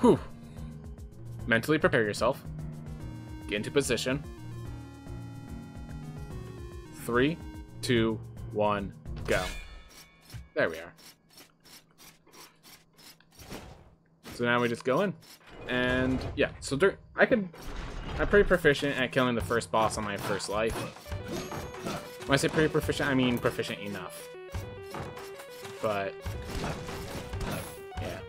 Whew. Mentally prepare yourself. Get into position. 3, 2, 1, go. There we are. So now we just go in. And yeah, so I'm pretty proficient at killing the first boss on my first life. When I say pretty proficient, I mean proficient enough. But yeah.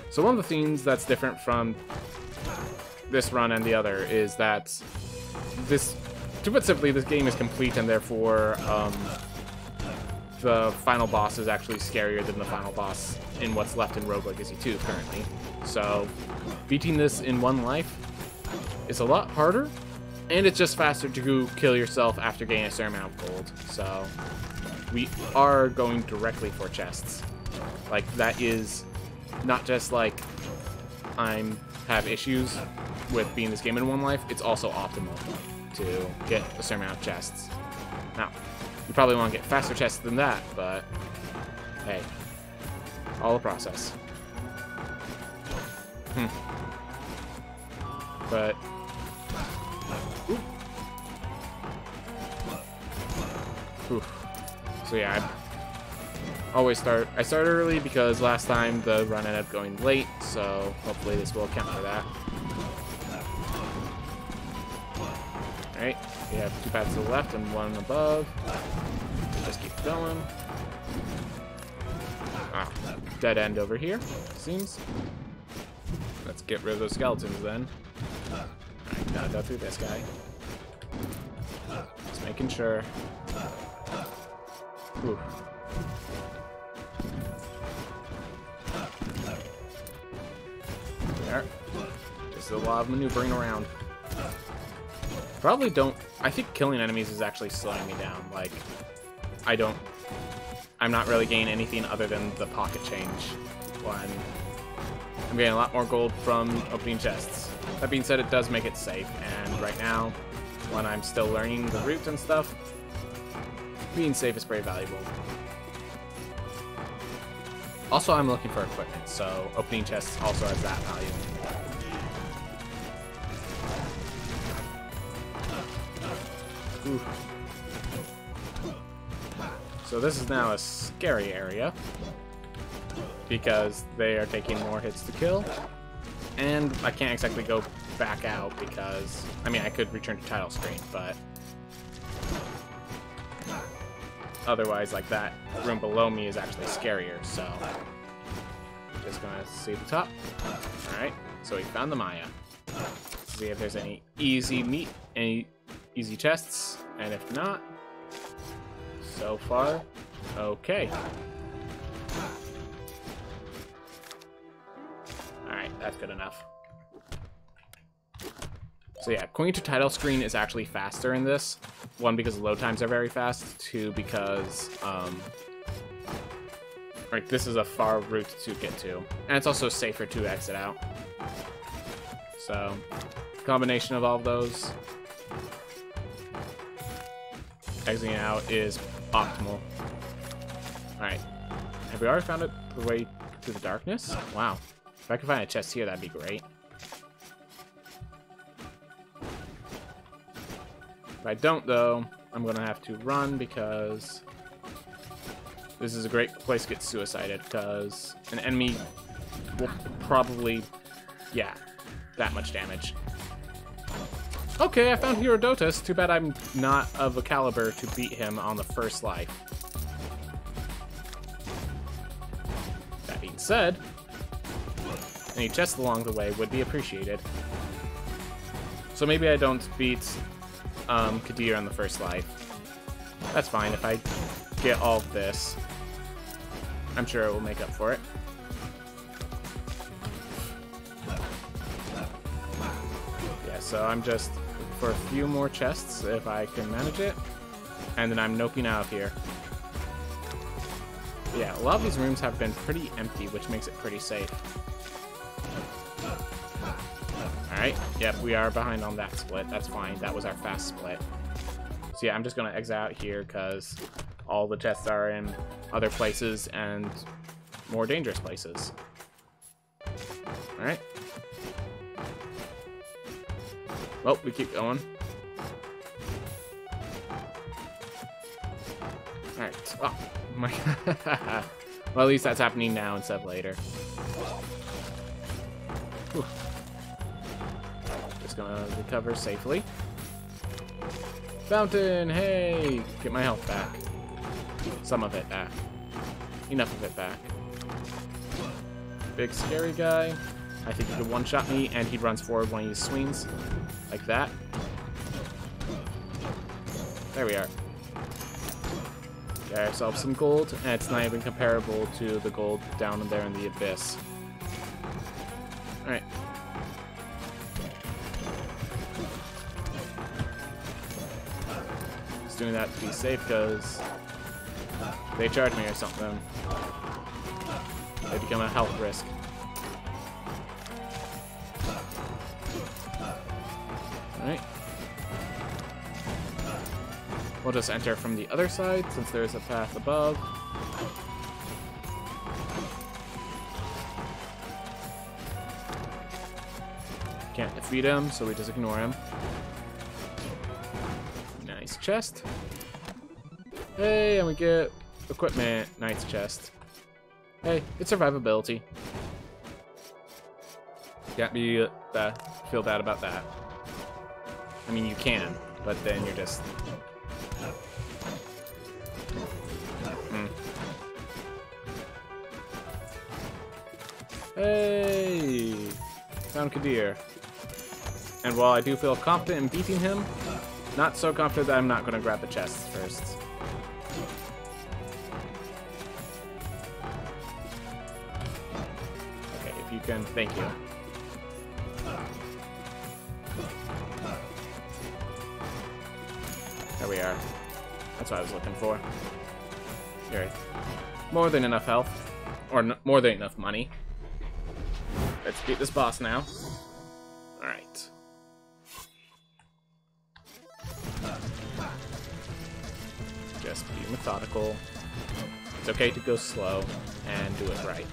So one of the things that's different from this run and the other is that this, to put simply, this game is complete, and therefore the final boss is actually scarier than the final boss in what's left in Rogue Legacy 2 currently. So beating this in one life is a lot harder, and it's just faster to kill yourself after getting a certain amount of gold. So we are going directly for chests. Like, that is not just like I'm have issues with beating this game in one life, it's also optimal to get a certain amount of chests. Now, you probably want to get faster chests than that, but hey, all a process. But so yeah, I start early because last time the run ended up going late, so hopefully this will account for that. Alright, we have 2 paths to the left and 1 above. Just keep going. Ah, dead end over here, seems. Let's get rid of those skeletons then. Alright, gotta go through this guy. Just making sure. Ooh. There. Just a lot of maneuvering around. Probably don't. I think killing enemies is actually slowing me down. Like, I'm not really gaining anything other than the pocket change. I'm getting a lot more gold from opening chests. That being said, it does make it safe, and right now, when I'm still learning the route and stuff, being safe is pretty valuable. Also, I'm looking for equipment, so opening chests also has that value. Ooh. So this is now a scary area because they are taking more hits to kill, and I can't exactly go back out because, I mean, I could return to title screen, but otherwise, like, that room below me is actually scarier, so just gonna see the top. Alright, so we found the Maya. Let's see if there's any easy easy chests, and if not, so far, okay. Alright, that's good enough. So yeah, going to title screen is actually faster in this. 1, because the load times are very fast. 2, because like, this is a far route to get to, and it's also safer to exit out. So, combination of all of those, exiting out is optimal. Alright, have we already found the way to the darkness? Wow, if I could find a chest here, that'd be great. If I don't, though, I'm gonna have to run because this is a great place to get suicided, because an enemy will probably, yeah, that much damage. Okay, I found Herodotus. Too bad I'm not of a caliber to beat him on the first life. That being said, any chests along the way would be appreciated. So maybe I don't beat Kadir on the first life. That's fine. If I get all of this, I'm sure it will make up for it. Yeah, so I'm just looking for a few more chests if I can manage it, and then I'm noping out of here. Yeah, a lot of these rooms have been pretty empty, which makes it pretty safe. Alright, yep, we are behind on that split. That's fine. That was our fast split. So yeah, I'm just going to exit out here because all the chests are in other places and more dangerous places. Alright. Well, we keep going. Alright. Oh my god. Well, at least that's happening now instead of later. Whew. Just gonna recover safely. Fountain! Hey! Get my health back. Some of it back. Enough of it back. Big scary guy. I think he could one-shot me, and he runs forward when he swings. Like that. There we are. Get ourselves some gold, and it's not even comparable to the gold down there in the abyss. Alright. Just doing that to be safe, because they charge me or something. They become a health risk. Alright. We'll just enter from the other side, since there's a path above. Can't defeat him, so we just ignore him. Nice chest. Hey, and we get equipment. Nice chest. Hey, it's survivability. Can't be feel bad about that. I mean, you can, but then you're just... Hey! Found Kadir. And while I do feel confident in beating him, not so confident that I'm not going to grab the chests first. Okay, if you can... Thank you. There we are. That's what I was looking for. Here. More than enough health. Or more than enough money. Let's beat this boss now. Alright. Just be methodical. It's okay to go slow and do it right.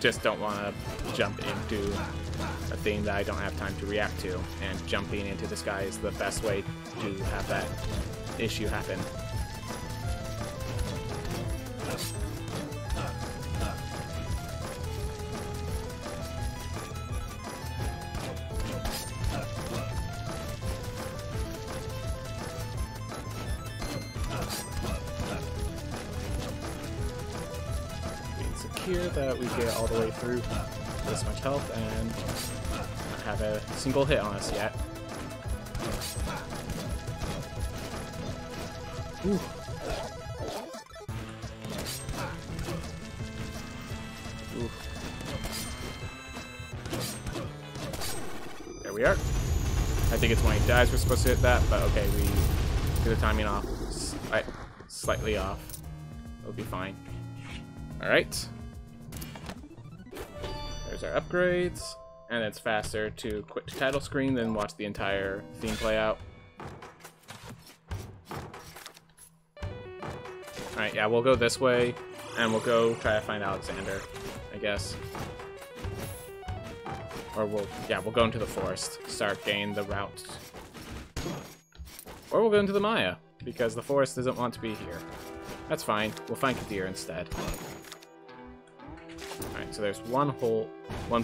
Just don't want to jump into a thing that I don't have time to react to, and jumping into the sky is the best way to have that issue happen. Here that we get all the way through this much health and not have a single hit on us yet. Ooh. Ooh. There we are. I think it's when he dies we're supposed to hit that, but okay, we get the timing off, slightly off. It'll be fine. Alright. There's our upgrades, and it's faster to quit to title screen than watch the entire theme play out. Alright, yeah, we'll go this way, and we'll go try to find Alexander, I guess. Or we'll go into the forest, start getting the route. Or we'll go into the Maya, because the forest doesn't want to be here. That's fine, we'll find Kadir instead. Alright, so there's one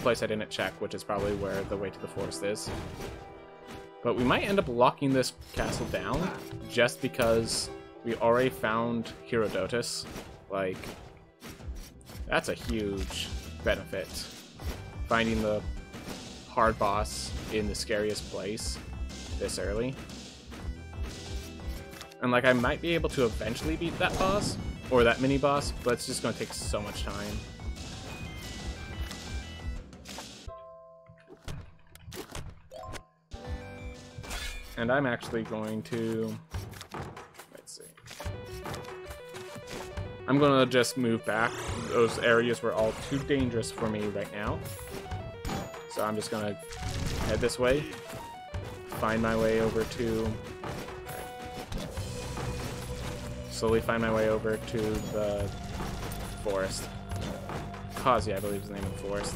place I didn't check, which is probably where the way to the forest is. But we might end up locking this castle down, just because we already found Herodotus. Like, that's a huge benefit. Finding the hard boss in the scariest place this early. And like, I might be able to eventually beat that boss, or that mini-boss, but it's just going to take so much time. And I'm actually going to... Let's see. I'm going to just move back. Those areas were all too dangerous for me right now. So I'm just going to head this way. Find my way over to... slowly find my way over to the forest. Kazi, I believe, is the name of the forest.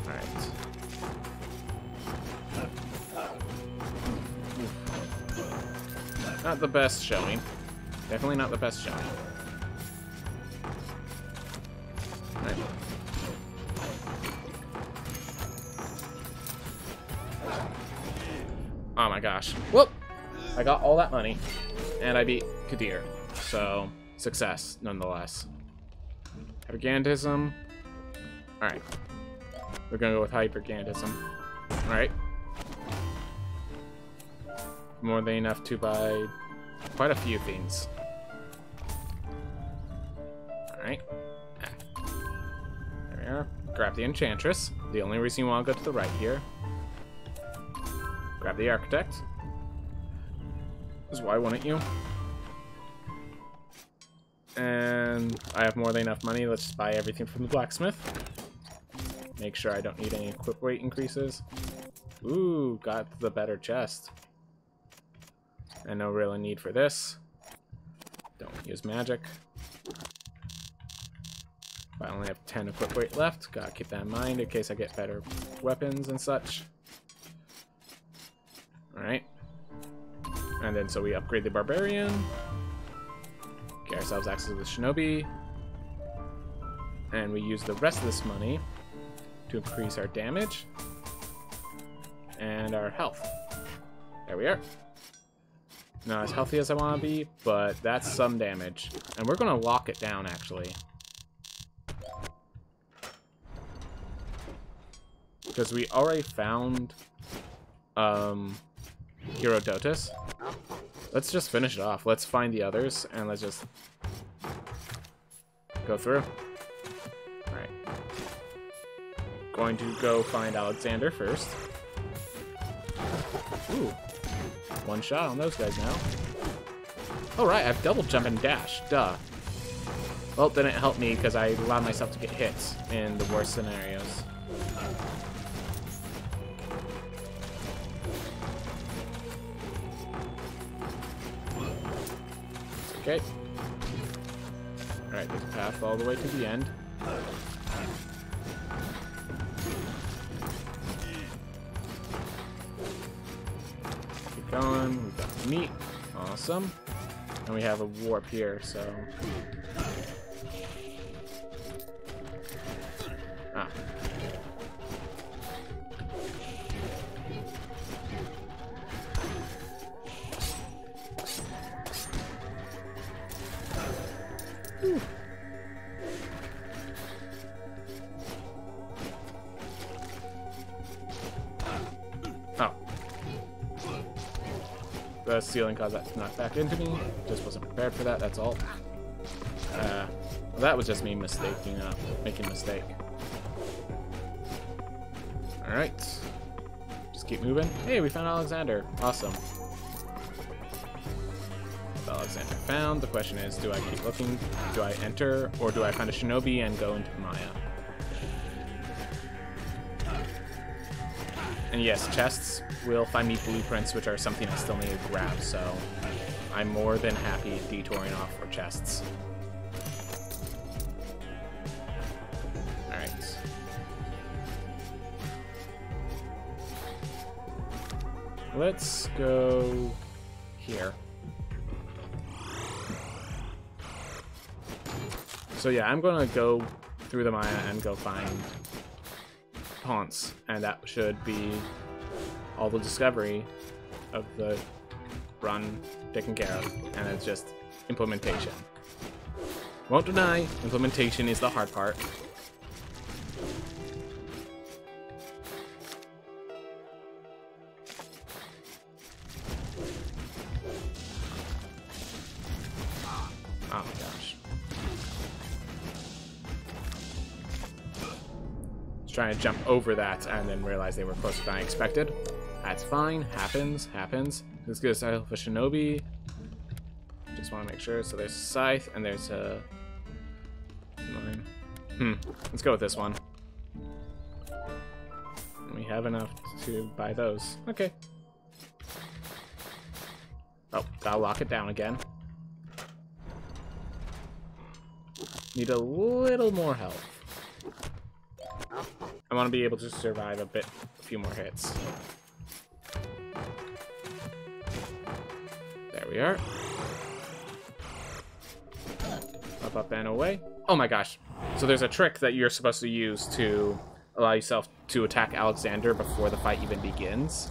Alright. Not the best showing. Definitely not the best showing. Alright. Oh my gosh. Whoop! I got all that money. And I beat Kadir. So, success, nonetheless. Hypergigantism. Alright. We're gonna go with Hypergigantism. Alright. More than enough to buy quite a few things. Alright. There we are. Grab the Enchantress. The only reason you want to go to the right here. Grab the Architect. Because why wouldn't you? And I have more than enough money. Let's just buy everything from the blacksmith. Make sure I don't need any equip weight increases. Ooh, got the better chest. And no real need for this. Don't use magic. I only have 10 equip weight left. Gotta keep that in mind in case I get better weapons and such. Alright. And then so we upgrade the Barbarian. Get ourselves access to the Shinobi. And we use the rest of this money to increase our damage. And our health. There we are. Not as healthy as I want to be, but that's some damage. And we're going to lock it down, actually. Because we already found Herodotus. Let's just finish it off. Let's find the others, and let's just go through. Alright. Going to go find Alexander first. Ooh. One shot on those guys now. Oh, right, I have double jump and dash. Duh. Well, it didn't help me because I allowed myself to get hits in the worst scenarios. Okay. Alright, there's a path all the way to the end. Keep going. We've got meat. Awesome. And we have a warp here, so... Ah. Whew. Oh. The ceiling caused that to knock back into me. Just wasn't prepared for that, that's all. Well, that was just me making a mistake. Alright. Just keep moving. Hey, we found Alexander. Awesome. Alexander found. The question is, do I keep looking? Do I enter? Or do I find a shinobi and go into Maya? And yes, chests will find me blueprints, which are something I still need to grab, so I'm more than happy detouring off for chests. Alright. Let's go here. So yeah, I'm gonna go through the Maya and go find haunts, and that should be all the discovery of the run taken care of, and it's just implementation. Won't deny, implementation is the hard part. Oh my gosh. Trying to jump over that and then realize they were closer than I expected. That's fine. Happens. Let's get a style of a shinobi. Just want to make sure. So there's a scythe and there's a mine. Let's go with this one. We have enough to buy those. Okay. Oh, gotta lock it down again. Need a little more health. I want to be able to survive a few more hits. There we are. Up, and away. Oh my gosh. So there's a trick that you're supposed to use to allow yourself to attack Alexander before the fight even begins.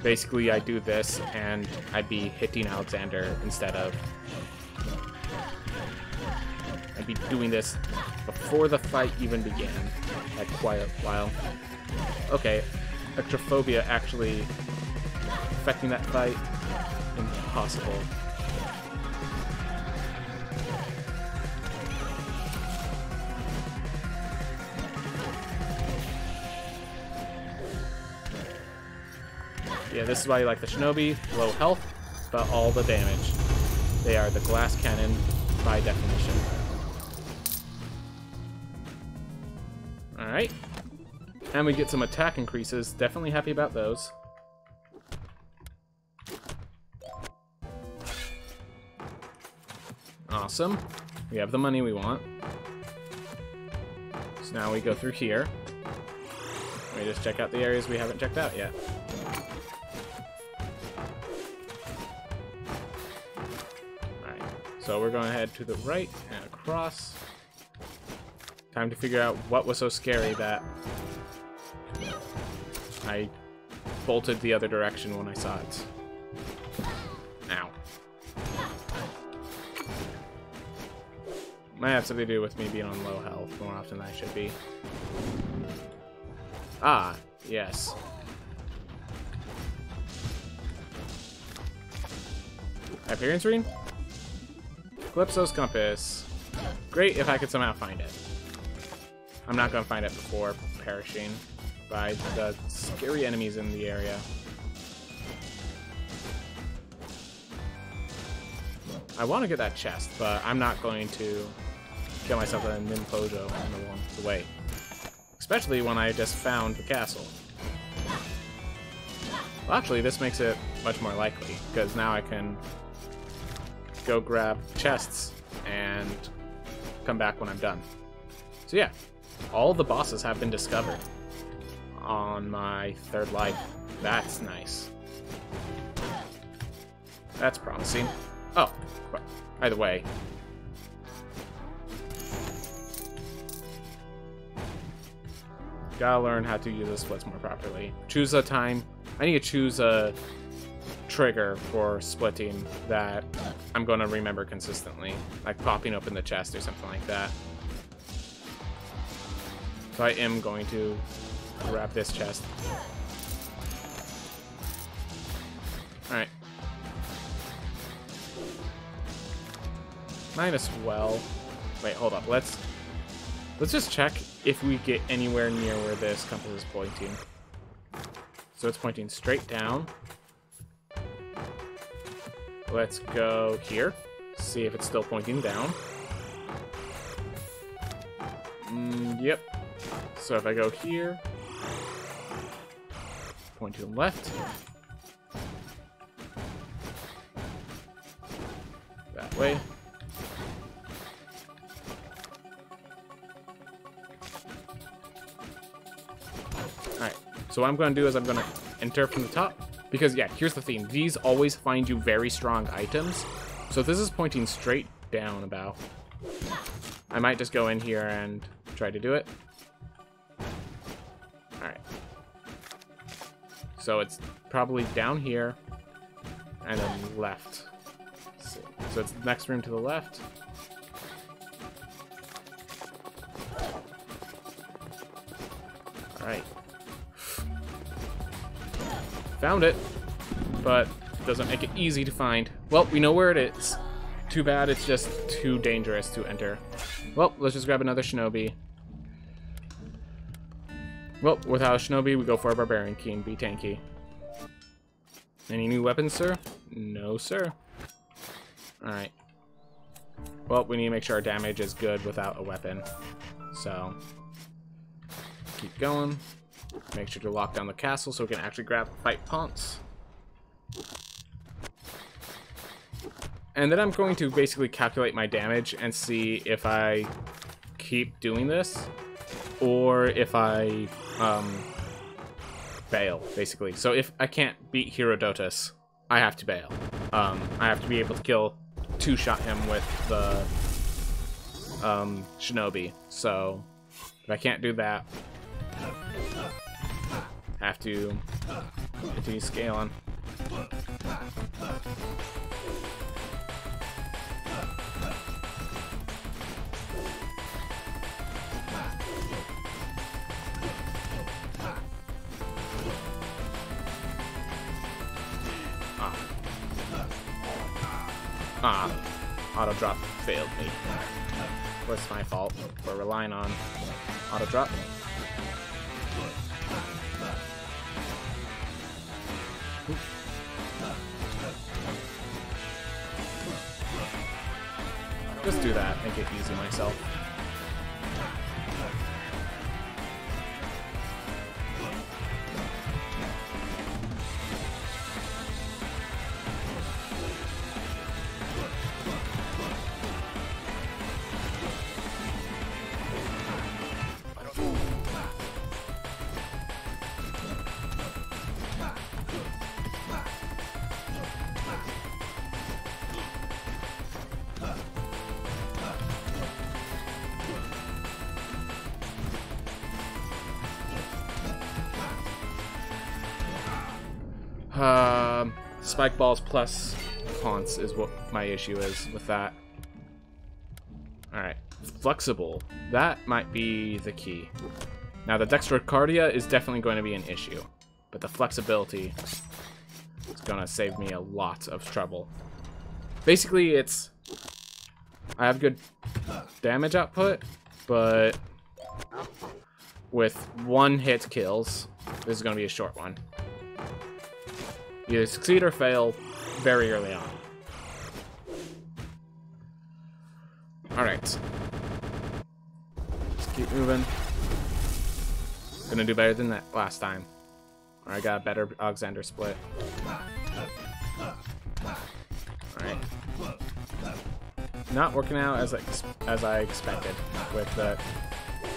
Basically, I do this, and I'd be hitting Alexander instead of... I'd be doing this before the fight even began. Like, quite a while. Okay, Ectrophobia actually affecting that fight? Impossible. Yeah, this is why you like the Shinobi. Low health, but all the damage. They are the glass cannon by definition. Alright. And we get some attack increases. Definitely happy about those. Awesome. We have the money we want. So now we go through here. Let me just check out the areas we haven't checked out yet. Alright, so we're going to head to the right and across. Time to figure out what was so scary that I bolted the other direction when I saw it. Ow. Might have something to do with me being on low health more often than I should be. Ah, yes. Hyperion Ring? Calypso's Compass. Great if I could somehow find it. I'm not going to find it before perishing by the scary enemies in the area. I want to get that chest, but I'm not going to kill myself in Nimpojo on the way. Especially when I just found the castle. Well, actually, this makes it much more likely, because now I can go grab chests and come back when I'm done. So yeah, all the bosses have been discovered on my third life. That's nice. That's promising. Oh, by the way, gotta learn how to use the splits more properly. Choose a time. I need to choose a trigger for splitting that I'm going to remember consistently, like popping open the chest or something like that. So I am going to grab this chest. Alright. Might as well. Wait, hold up. Let's just check if we get anywhere near where this compass is pointing. So it's pointing straight down. Let's go here. See if it's still pointing down. Yep. So if I go here, point to the left. That way. Alright, so what I'm going to do is I'm going to enter from the top. Because, yeah, here's the thing. These always find you very strong items. So if this is pointing straight down about, I might just go in here and try to do it. Alright. So it's probably down here and then left. So it's the next room to the left. Alright. Found it, but it doesn't make it easy to find. Well, we know where it is. Too bad it's just too dangerous to enter. Well, let's just grab another Shinobi. Well, without a Shinobi, we go for a Barbarian Key and be tanky. Any new weapons, sir? No, sir. Alright. Well, we need to make sure our damage is good without a weapon. So, keep going. Make sure to lock down the castle so we can actually fight Ponce. And then I'm going to basically calculate my damage and see if I keep doing this or if I bail, basically. So if I can't beat Herodotus, I have to bail. I have to be able to two-shot him with the shinobi. So if I can't do that, I have to continue scaling. Auto drop failed me. Well, it's my fault for relying on auto drop. Just do that, make it easy myself. Spike balls plus Ponce is what my issue is with that. Alright. Flexible. That might be the key. Now, the dextrocardia is definitely going to be an issue, but the flexibility is going to save me a lot of trouble. Basically, it's... I have good damage output, but with one-hit kills, this is going to be a short one. You succeed or fail very early on. Alright. Let's keep moving. Gonna do better than that last time. I got a better Alexander split. Alright. Not working out as I expected with the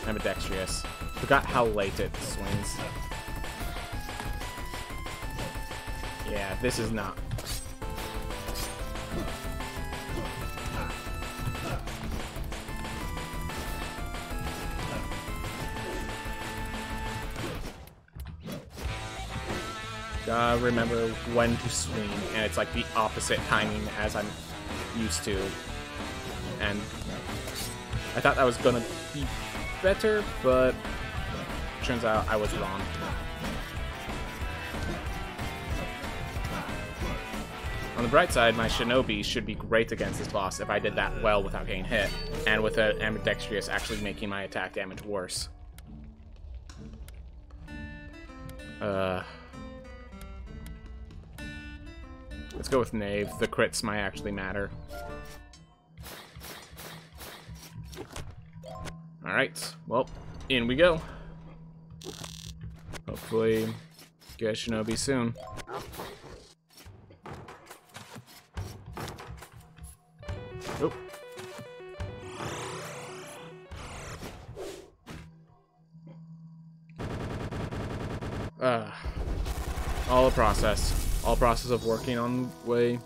ambidextrous. Forgot how late it swings. Yeah, this is not. Gotta remember when to swing, and it's like the opposite timing as I'm used to. And I thought that was gonna be better, but turns out I was wrong. On the bright side, my shinobi should be great against this boss if I did that well without getting hit, and with an ambidextrous actually making my attack damage worse. Let's go with Knave. The crits might actually matter. Alright, well, in we go. Hopefully, get shinobi soon. Nope. All a process. All process of working on the way,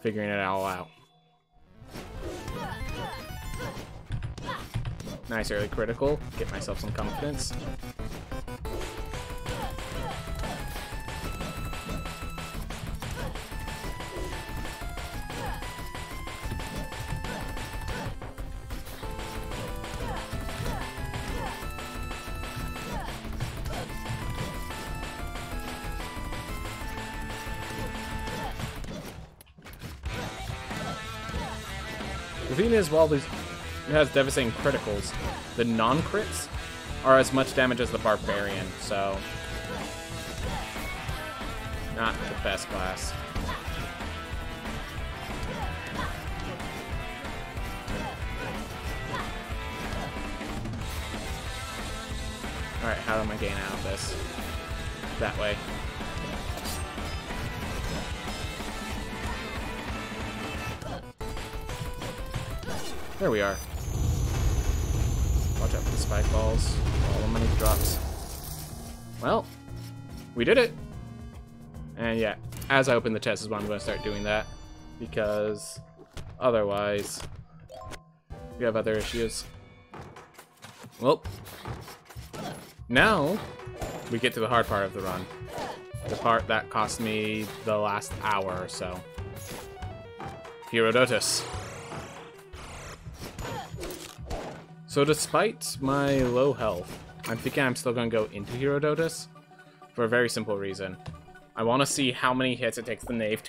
figuring it all out. Nice early critical. Get myself some confidence. The thing is, while it has devastating criticals, the non-crits are as much damage as the Barbarian, so not the best class. Alright, how am I getting out of this? That way. There we are. Watch out for the spike balls. All the money drops. Well, we did it! And yeah, as I open the chest is when I'm going to start doing that. Because otherwise, we have other issues. Well, now we get to the hard part of the run. The part that cost me the last hour or so. Herodotus. So despite my low health, I'm thinking I'm still going to go into Herodotus for a very simple reason. I want to see how many hits it takes the knave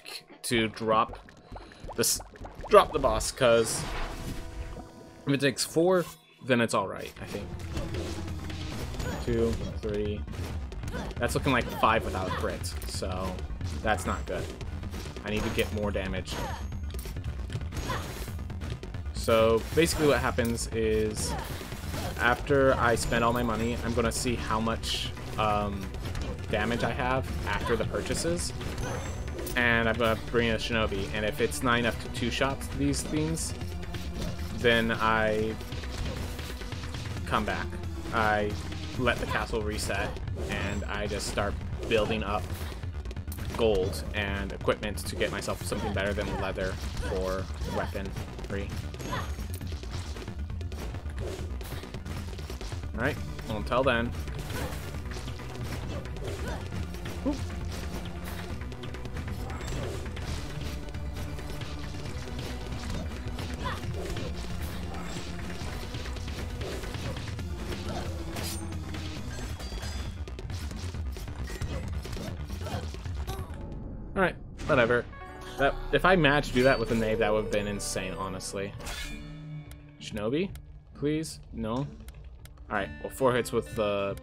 to drop the boss, because if it takes 4, then it's alright, I think. 2, 3. That's looking like 5 without a crit, so that's not good. I need to get more damage. So basically what happens is after I spend all my money, I'm going to see how much damage I have after the purchases. And I'm going to bring in a shinobi. And if it's not enough to two-shot these things, then I come back. I let the castle reset, and I just start building up gold and equipment to get myself something better than leather for weaponry. Alright, well, until then. Ooh. Alright, whatever. If I managed to do that with a knave, that would have been insane, honestly. Shinobi? Please? No? Alright, well, 4 hits with the...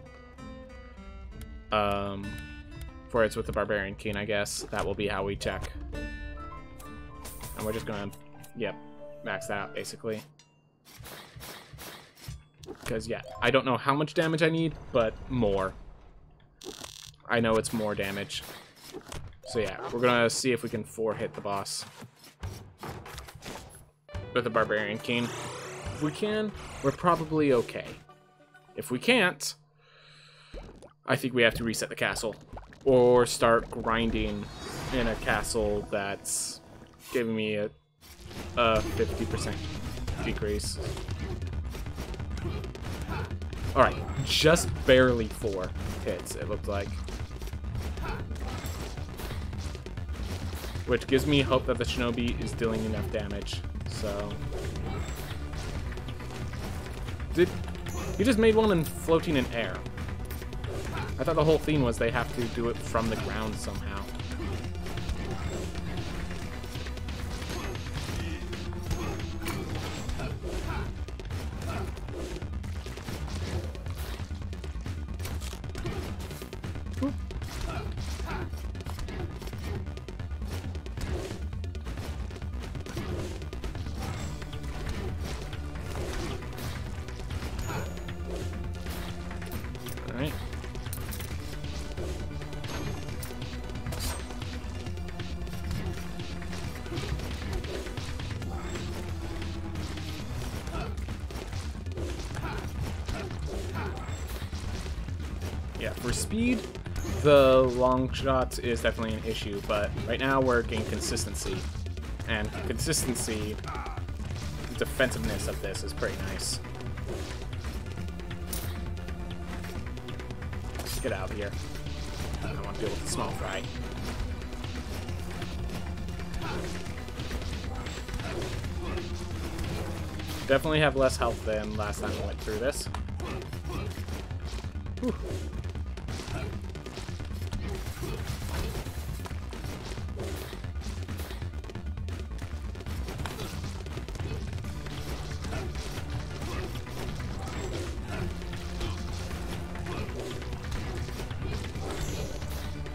4 hits with the Barbarian King, I guess. That will be how we check. And we're just gonna, yep, max that out, basically. Because, yeah, I don't know how much damage I need, but more. I know it's more damage. So yeah, we're gonna see if we can 4-hit the boss with the Barbarian King. If we can, we're probably okay. If we can't, I think we have to reset the castle. Or start grinding in a castle that's giving me a 50% decrease. Alright, just barely 4 hits, it looked like. Which gives me hope that the shinobi is dealing enough damage. So... He just made one and floating in air. I thought the whole thing was they have to do it from the ground somehow. Whoop. Alright. Yeah, for speed, the long shot is definitely an issue, but right now we're getting consistency. And consistency, the defensiveness of this is pretty nice. Get out of here. I don't want to deal with the small fry. Definitely have less health than last time we went through this. Whew.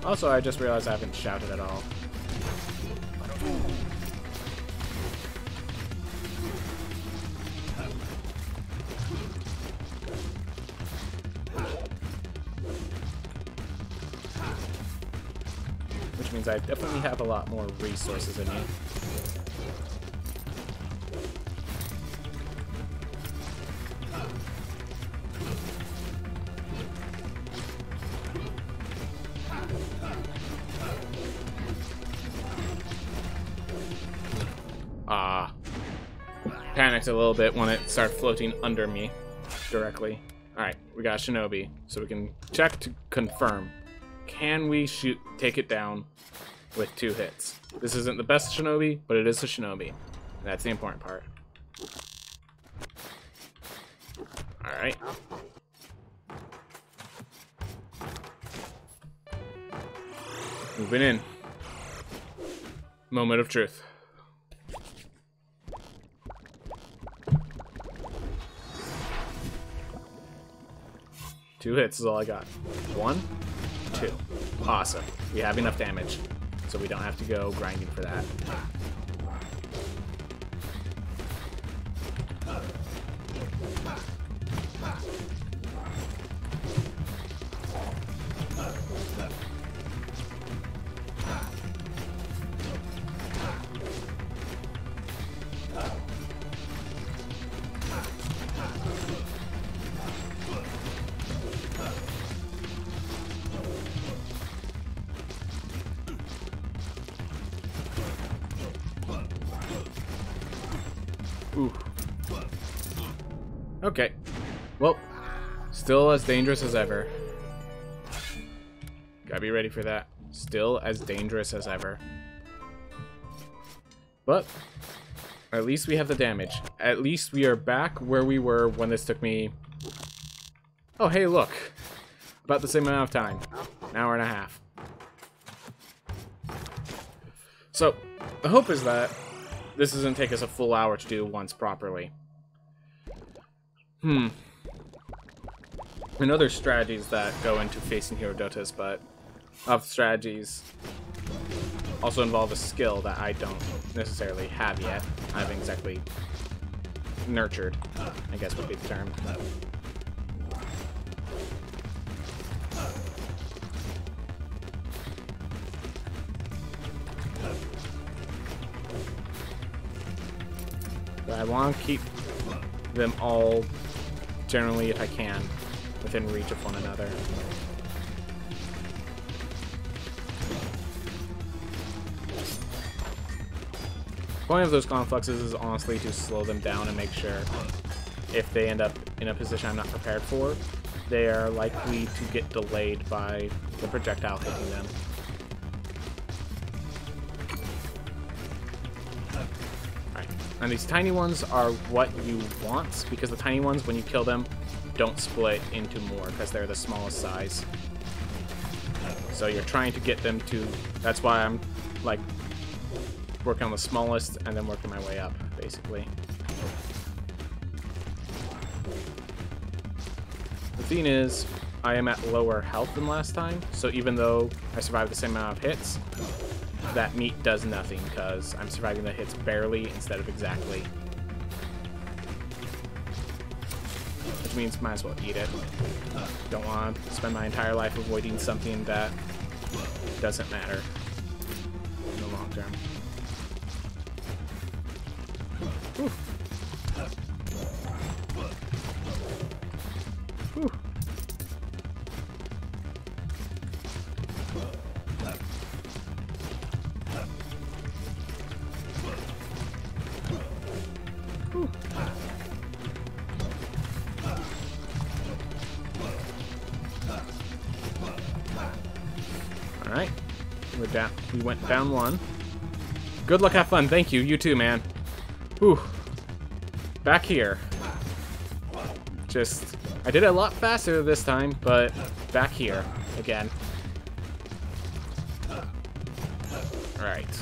Also, I just realized I haven't shouted at all. which means I definitely have a lot more resources than you. Panicked a little bit when it started floating under me directly. Alright, we got a shinobi, so we can check to confirm. Can we take it down with 2 hits? This isn't the best shinobi, but it is a shinobi. That's the important part. Alright. Moving in. Moment of truth. Two hits is all I got. 1, 2. Awesome. We have enough damage, so we don't have to go grinding for that. Ooh. Okay. Well, still as dangerous as ever. Gotta be ready for that. Still as dangerous as ever. But at least we have the damage. At least we are back where we were when this took me... Oh, hey, look. About the same amount of time. An hour and a half. So, the hope is that this doesn't take us a full hour to do once properly. I know there's strategies that go into facing Herodotus, but of strategies also involve a skill that I don't necessarily have yet. I haven't exactly nurtured, I guess would be the term. But I want to keep them all, generally if I can, within reach of one another. The point of those confluxes is honestly to slow them down and make sure if they end up in a position I'm not prepared for, they are likely to get delayed by the projectile hitting them. Alright, and these tiny ones are what you want, because the tiny ones, when you kill them, don't split into more, because they're the smallest size. So you're trying to get them to... That's why I'm, like, working on the smallest and then working my way up, basically. The thing is, I am at lower health than last time, so even though I survived the same amount of hits, that meat does nothing, because I'm surviving the hits barely instead of exactly. Which means might as well eat it. Don't want to spend my entire life avoiding something that doesn't matter in the long term. Whew. Whew. Whew. All right, we're down. We went down one. Good luck, have fun. Thank you. You too, man. Whew. Back here. Just, I did it a lot faster this time, but back here again. Alright.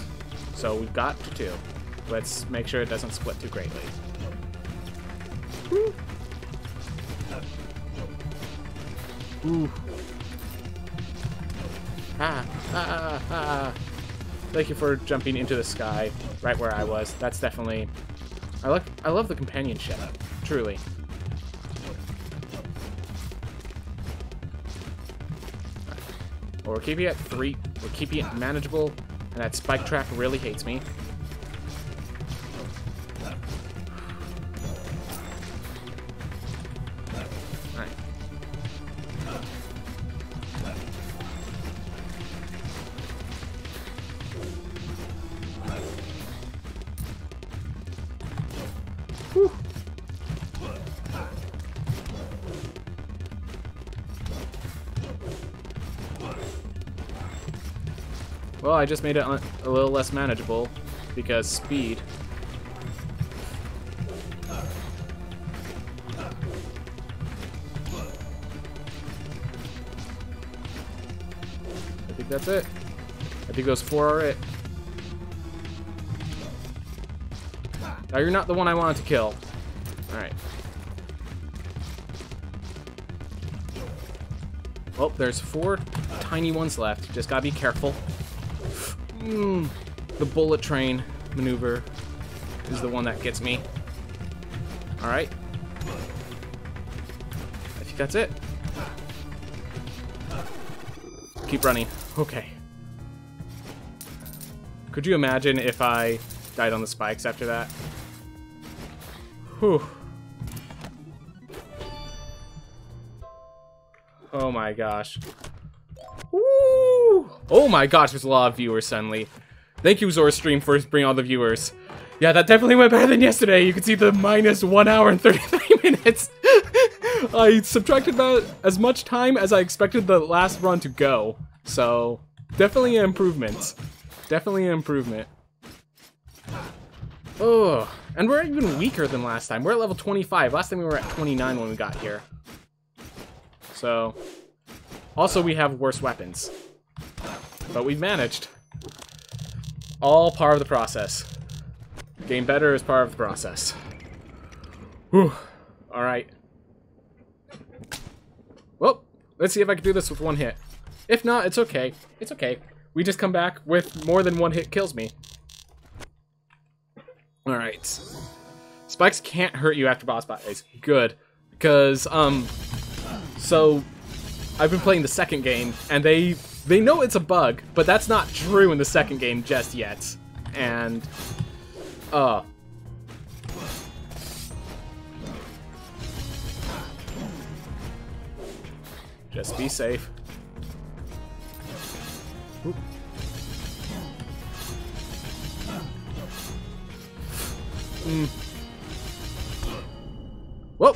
So we've got to 2. Let's make sure it doesn't split too greatly. Woo. Ooh. Ah. Thank you for jumping into the sky right where I was. That's definitely... I love the companionship, truly. Or we're keeping it at 3. We're keeping it manageable. And that spike trap really hates me. Alright. Whew. Well, I just made it a little less manageable because speed. I think that's it. I think those 4 are it. Now you're not the one I wanted to kill. Alright. Well, there's 4 tiny ones left. Just gotta be careful. The bullet train maneuver is the one that gets me. Alright. I think that's it. Keep running. Okay. Could you imagine if I died on the spikes after that? Whew. Oh my gosh. Woo! Oh my gosh, there's a lot of viewers suddenly. Thank you, Stream, for bringing all the viewers. Yeah, that definitely went better than yesterday. You can see the minus 1 hour and 33 minutes. I subtracted about as much time as I expected the last run to go. So, definitely an improvement. Definitely an improvement. Oh, and we're even weaker than last time. We're at level 25. Last time we were at 29 when we got here. So, also we have worse weapons. But we've managed. All part of the process. Game better is part of the process. Whew. Alright. Well, let's see if I can do this with 1 hit. If not, it's okay. It's okay. We just come back with more than 1 hit kills me. Alright. Spikes can't hurt you after boss battles. Good. Because, so, I've been playing the second game, and they know it's a bug, but that's not true in the second game just yet. And, just be safe. Oop. Whoa!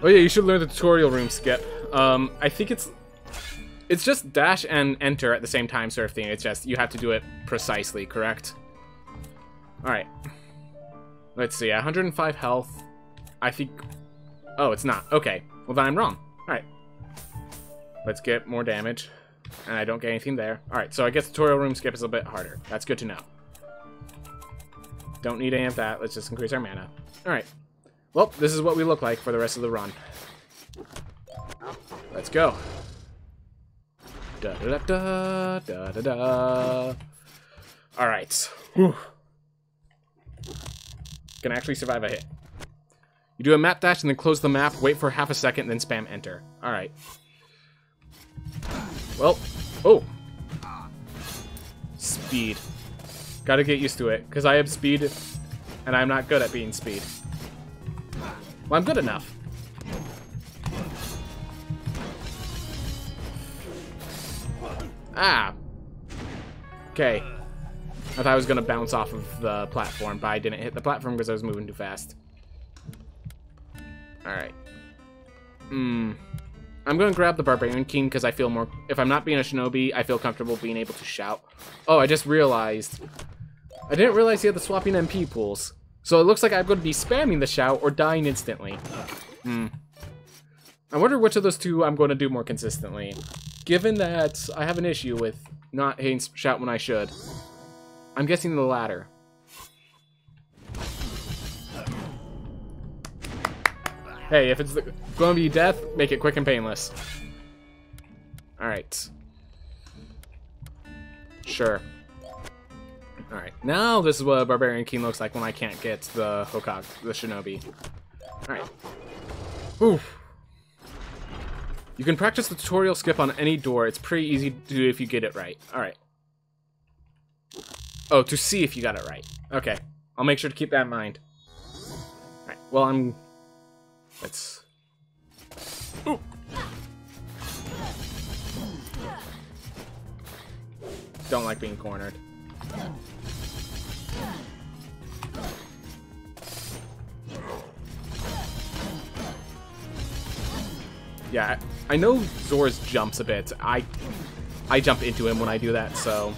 Oh yeah, you should learn the tutorial room skip. I think it's just dash and enter at the same time sort of thing. It's just, you have to do it precisely, correct? Alright. Let's see, 105 health. I think... Oh, it's not. Okay. Well, then I'm wrong. Alright. Let's get more damage. And I don't get anything there. Alright, so I guess tutorial room skip is a bit harder. That's good to know. Don't need any of that. Let's just increase our mana. Alright. Well, this is what we look like for the rest of the run. Let's go. Da da da da da da. Alright. Can actually survive a hit. You do a map dash and then close the map, wait for half a second, then spam enter. Alright. Well, oh. Speed. Gotta get used to it, because I have speed, and I'm not good at being speed. Well, I'm good enough. Ah. Okay. I thought I was gonna bounce off of the platform, but I didn't hit the platform because I was moving too fast. Alright. I'm gonna grab the Barbarian King because I feel more... If I'm not being a shinobi, I feel comfortable being able to shout. Oh, I just realized. I didn't realize he had the swapping MP pools. So it looks like I'm going to be spamming the shout or dying instantly. I wonder which of those two I'm going to do more consistently. Given that I have an issue with not hitting shout when I should. I'm guessing the latter. Hey, if it's going to be death, make it quick and painless. Alright. Sure. Alright, now this is what a Barbarian King looks like when I can't get the Hokage, the Shinobi. Alright. Oof. You can practice the tutorial skip on any door. It's pretty easy to do if you get it right. Alright. Oh, to see if you got it right. Okay. I'll make sure to keep that in mind. Alright, well, let's... Ooh. Don't like being cornered. Yeah, I know Zor's jumps a bit. I jump into him when I do that, so...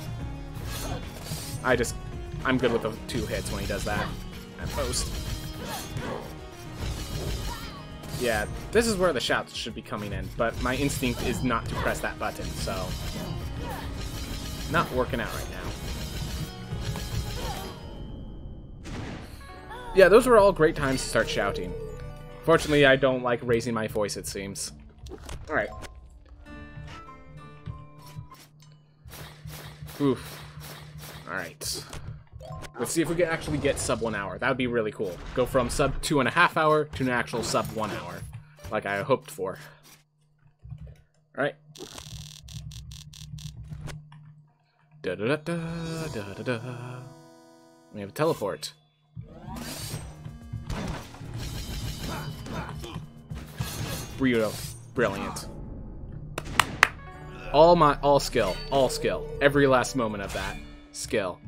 I'm good with the 2 hits when he does that at most. Yeah, this is where the shots should be coming in, but my instinct is not to press that button, so... Not working out right now. Yeah, those were all great times to start shouting. Fortunately, I don't like raising my voice, it seems. Alright. Oof. Alright. Let's see if we can actually get sub 1 hour. That would be really cool. Go from sub 2.5 hour to an actual sub 1 hour. Like I hoped for. Alright. Da-da-da-da, we have a teleport. Brilliant. All skill. Every last moment of that skill.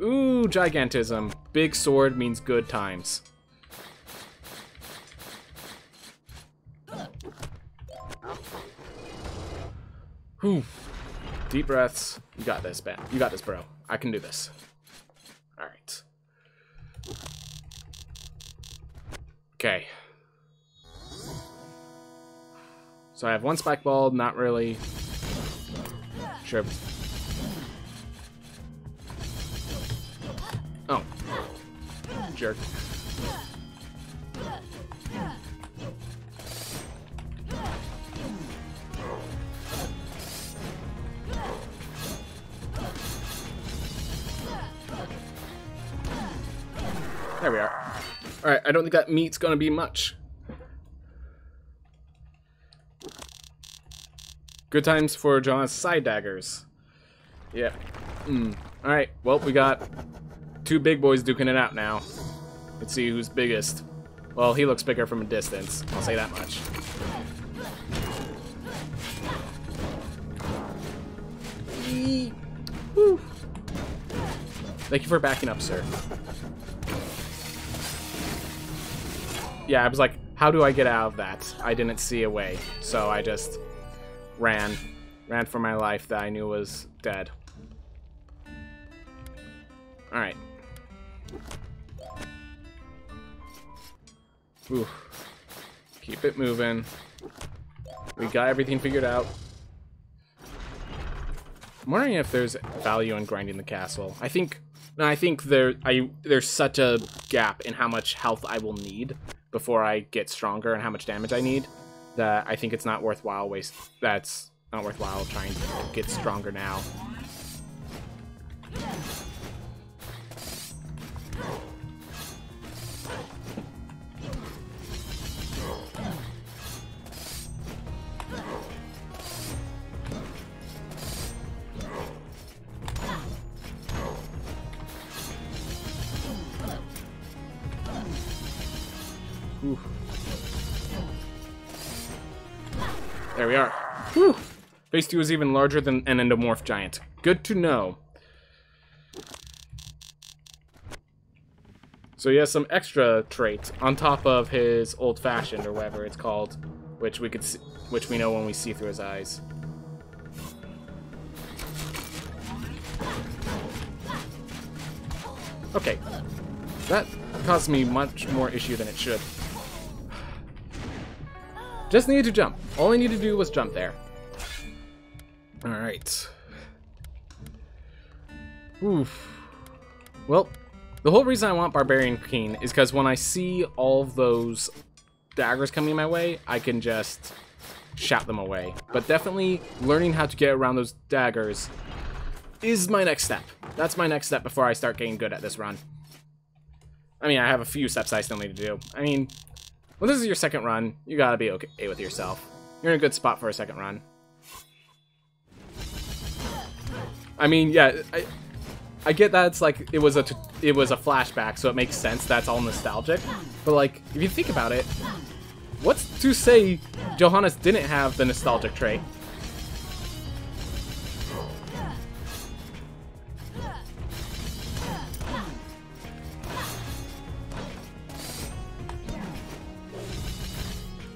Ooh, gigantism. Big sword means good times. Whew. Deep breaths. You got this, Ben. You got this, bro. I can do this. Alright. Okay. So I have 1 spike ball, not really sure. Oh. Jerk. There we are. Alright, I don't think that meat's gonna be much. Good times for John's side daggers. Yep. Alright, well, we got 2 big boys duking it out now. Let's see who's biggest. Well, he looks bigger from a distance. I'll say that much. Woo. Thank you for backing up, sir. Yeah, I was like, how do I get out of that? I didn't see a way, so I just ran for my life that I knew was dead. Alright. Ooh. Keep it moving. We got everything figured out. I'm wondering if there's value in grinding the castle. I think there's such a gap in how much health I will need before I get stronger and how much damage I need that I think it's not worthwhile that's not worthwhile trying to get stronger now. Ooh. There we are. Whew. Phase 2 is even larger than an endomorph giant. Good to know. So he has some extra traits on top of his old-fashioned or whatever it's called, which we know when we see through his eyes. Okay, that caused me much more issue than it should. Just needed to jump. All I needed to do was jump there. Alright. Oof. Well, the whole reason I want Barbarian King is because when I see all of those daggers coming my way, I can just shout them away. But definitely learning how to get around those daggers is my next step. That's my next step before I start getting good at this run. I mean, I have a few steps I still need to do. I mean, when this is your second run, you gotta be okay with yourself. You're in a good spot for a second run. I mean, yeah, I get that it's like it was a flashback, so it makes sense. That's all nostalgic. But like, if you think about it, what's to say Johannes didn't have the nostalgic trait?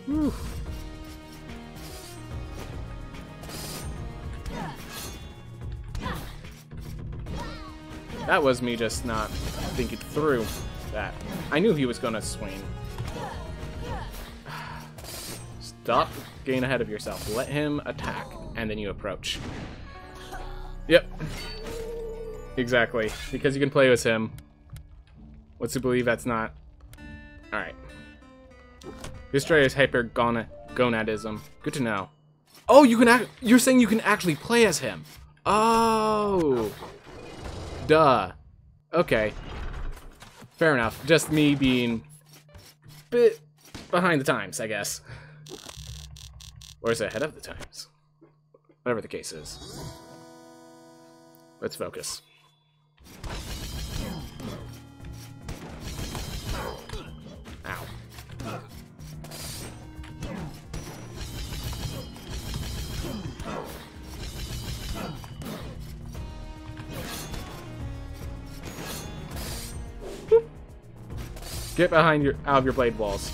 Whew. That was me just not thinking through that. I knew he was gonna swing. Stop getting ahead of yourself. Let him attack, and then you approach. Yep. Exactly. Because you can play with him. What's to believe that's not... Alright. History is hypergonadism. Good to know. Oh, you can you're saying you can actually play as him. Oh. Duh. Okay. Fair enough. Just me being a bit behind the times, I guess. Or is it ahead of the times? Whatever the case is. Let's focus. Ow. Get behind out of your blade walls.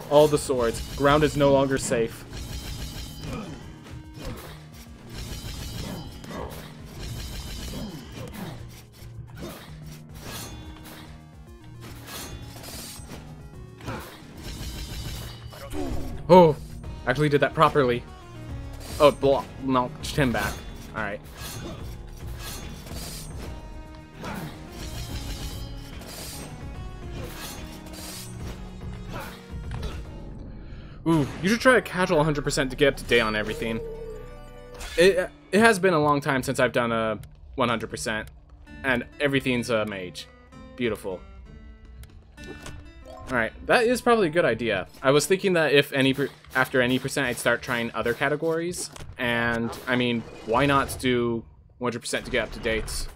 All the swords. Ground is no longer safe. Oh, actually did that properly. Oh, knocked him back. Alright. Ooh, you should try a casual 100% to get up to date on everything. It has been a long time since I've done a 100%, and everything's a mage. Beautiful. Alright, that is probably a good idea. I was thinking that if after any percent I'd start trying other categories, and I mean, why not do 100% to get up to date,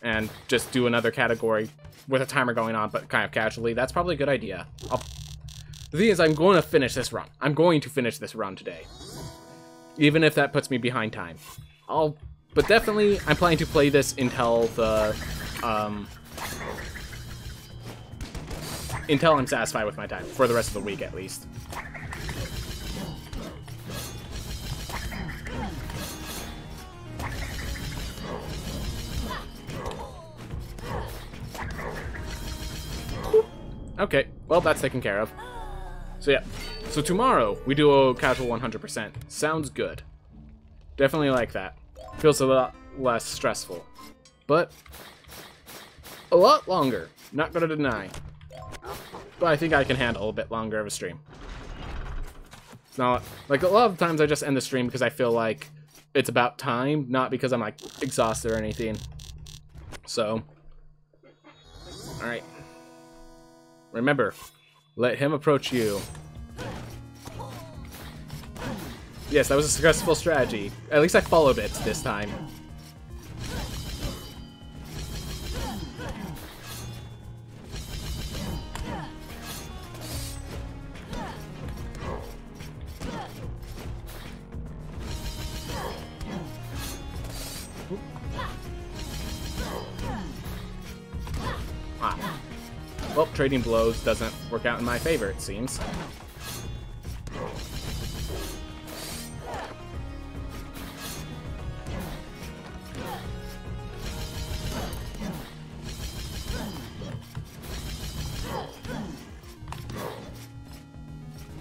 and just do another category with a timer going on, but kind of casually. That's probably a good idea. The thing is, I'm going to finish this run. I'm going to finish this run today. Even if that puts me behind time. But definitely, I'm planning to play this until the, until I'm satisfied with my time, for the rest of the week at least. Okay, well that's taken care of. So yeah, so tomorrow we do a casual 100%. Sounds good. Definitely like that. Feels a lot less stressful. But a lot longer, not gonna deny. But I think I can handle a bit longer of a stream. It's not like a lot of times I just end the stream because I feel like it's about time, not because I'm like exhausted or anything. So, alright. Remember, let him approach you. Yes, that was a successful strategy. At least I followed it this time. Well, trading blows doesn't work out in my favor, it seems.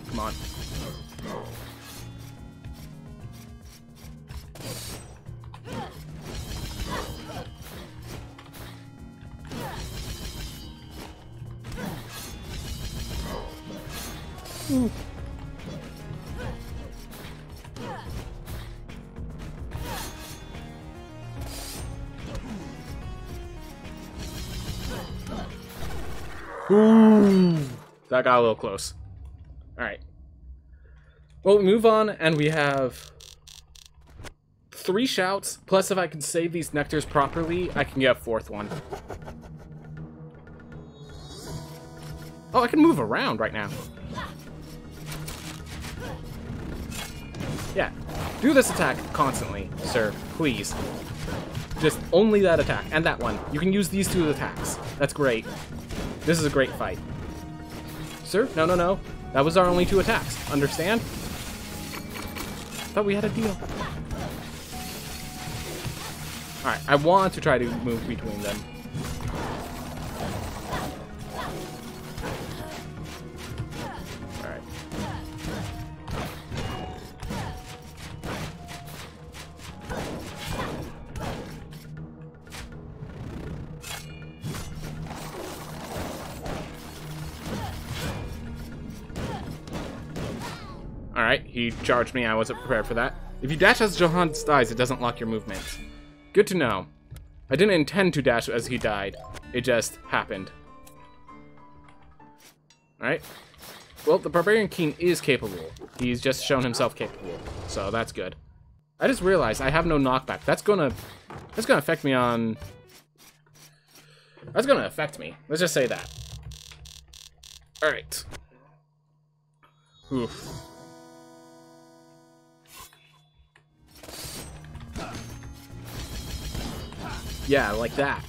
Come on. Ooh. Ooh, that got a little close. Alright. Well, we move on, and we have 3 shouts, plus if I can save these nectars properly, I can get a 4th one. Oh, I can move around right now. Yeah. Do this attack constantly, sir. Please. Just only that attack, and that one. You can use these 2 attacks. That's great. This is a great fight. Sir? No, no, no. That was our only 2 attacks. Understand? Thought we had a deal. Alright, I want to try to move between them. Alright. Alright, he charged me. I wasn't prepared for that. If you dash as Johann dies, it doesn't lock your movement. Good to know. I didn't intend to dash as he died. It just happened. Alright. Well, the Barbarian King is capable. He's just shown himself capable. So that's good. I just realized I have no knockback. That's gonna affect me on... That's gonna affect me. Let's just say that. Alright. Oof. Yeah, like that.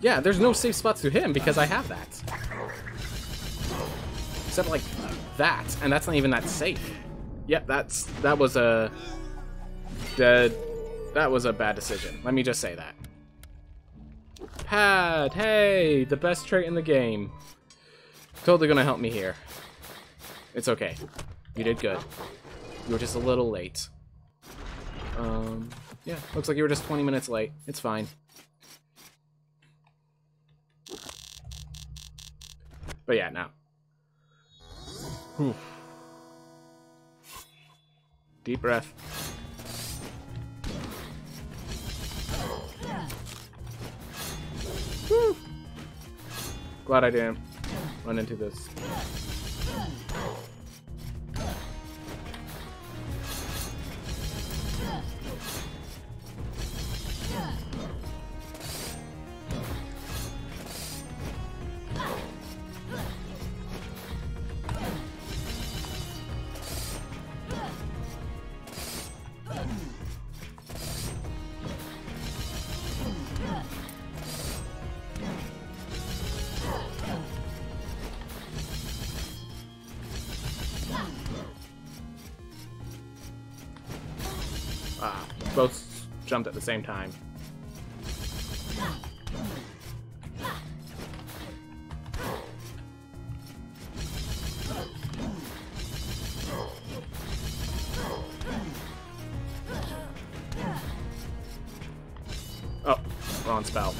Yeah, there's no safe spots to him because I have that. Except like that, and that's not even that safe. Yep, that was a bad decision. Let me just say that. Pad, hey, the best trait in the game. Totally gonna help me here. It's okay. You did good. You were just a little late. Yeah, looks like you were just 20 minutes late. It's fine. But yeah, now. Whew. Deep breath. Whew. Glad I didn't run into this. Ah, both jumped at the same time. Oh, wrong spell.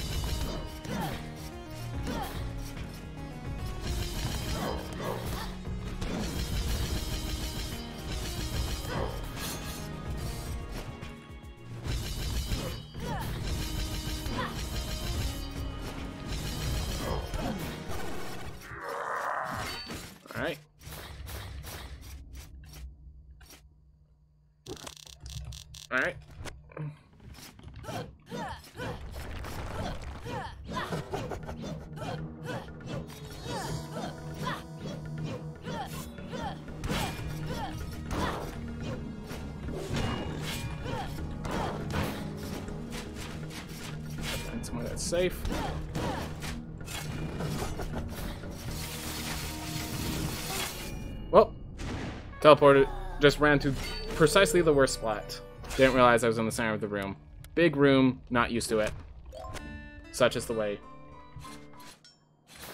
Alright. Alright. Find somewhere that's safe. Well, teleported, just ran to precisely the worst spot. Didn't realize I was in the center of the room. Big room, not used to it. Such is the way.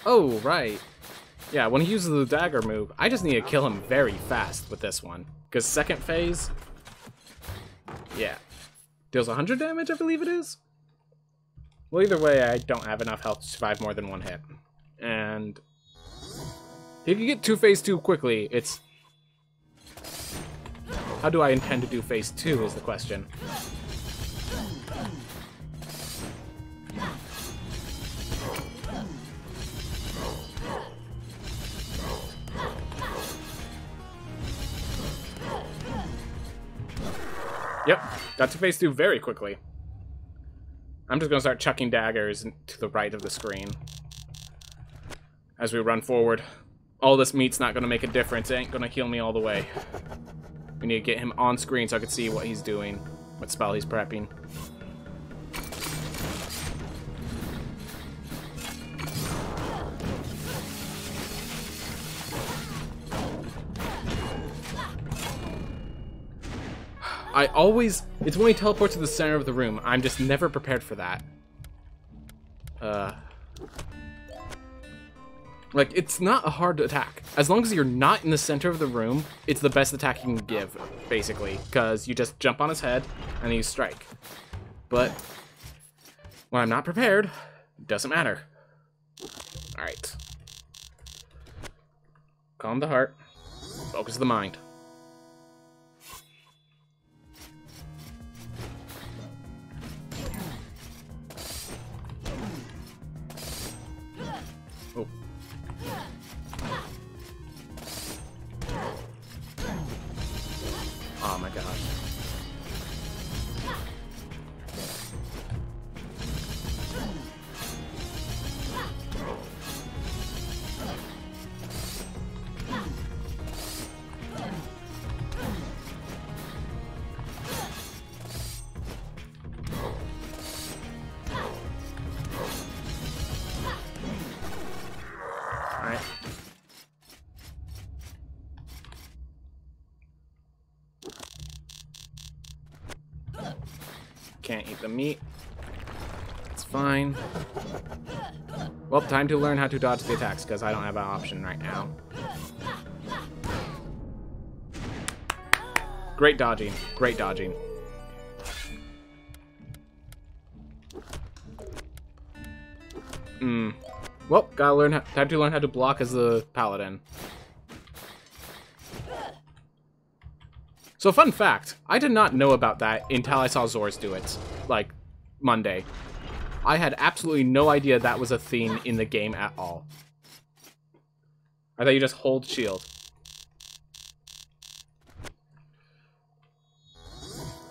Oh, right. Yeah, when he uses the dagger move, I just need to kill him very fast with this one. Because second phase, yeah. Deals 100 damage, I believe it is? Well, either way, I don't have enough health to survive more than one hit. And he can get to phase 2 quickly. It's... How do I intend to do phase 2 is the question. Yep, got to phase 2 very quickly. I'm just going to start chucking daggers to the right of the screen as we run forward. All this meat's not going to make a difference. It ain't going to heal me all the way. We need to get him on screen so I can see what he's doing, what spell he's prepping. It's when he teleports to the center of the room. I'm just never prepared for that. Like, it's not a hard attack. As long as you're not in the center of the room, it's the best attack you can give, basically. Because you just jump on his head, and you strike. But, when I'm not prepared, it doesn't matter. Alright. Calm the heart. Focus the mind. Oh. Oh my gosh. Alright. Can't eat the meat. It's fine. Well, time to learn how to dodge the attacks, because I don't have an option right now. Great dodging. Great dodging. Well, time to learn how to block as the paladin. So, fun fact, I did not know about that until I saw Zors do it, like, Monday. I had absolutely no idea that was a thing in the game at all. I thought you just hold shield.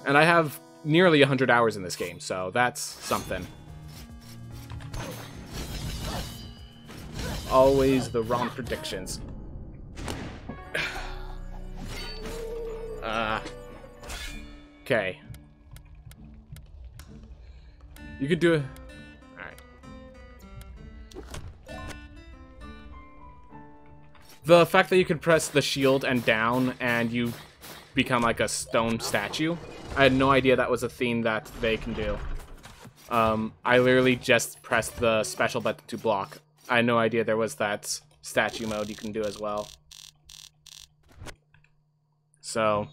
And I have nearly 100 hours in this game, so that's something. Always the wrong predictions. Okay. You could do it. Alright. The fact that you could press the shield and down and you become like a stone statue, I had no idea that was a thing that they can do. I literally just pressed the special button to block. I had no idea there was that statue mode you can do as well. So,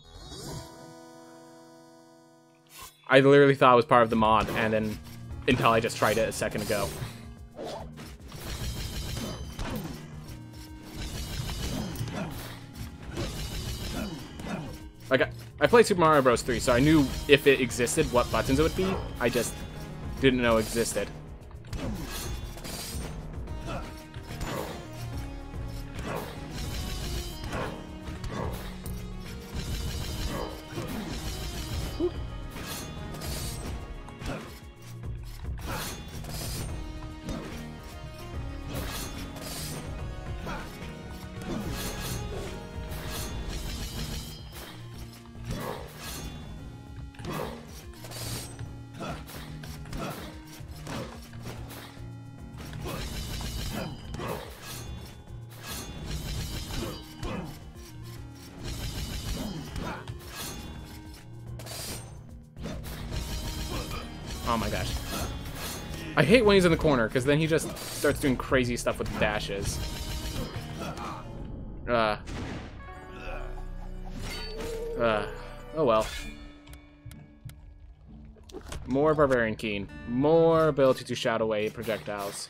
I literally thought it was part of the mod, and then until I just tried it a second ago. Like, I played Super Mario Bros. 3, so I knew if it existed, what buttons it would be. I just didn't know it existed. Oh my gosh. I hate when he's in the corner, because then he just starts doing crazy stuff with the dashes. Oh well. More Barbarian Keen. More ability to shout away projectiles.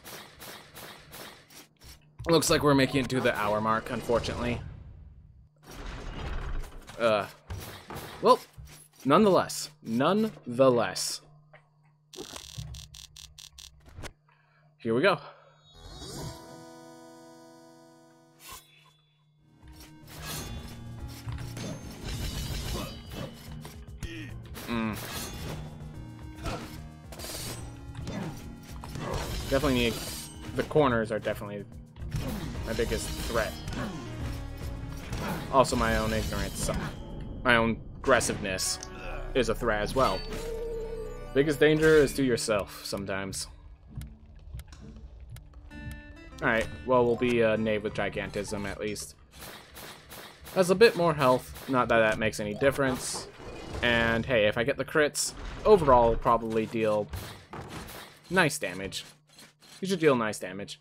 Looks like we're making it to the hour mark, unfortunately. Well, nonetheless. Here we go. Definitely need... The corners are definitely my biggest threat. Also, my own ignorance, my own aggressiveness is a threat as well. Biggest danger is to yourself sometimes. Alright, well, we'll be a knave with gigantism at least. Has a bit more health, not that that makes any difference. And hey, if I get the crits, overall I'll probably deal nice damage. You should deal nice damage.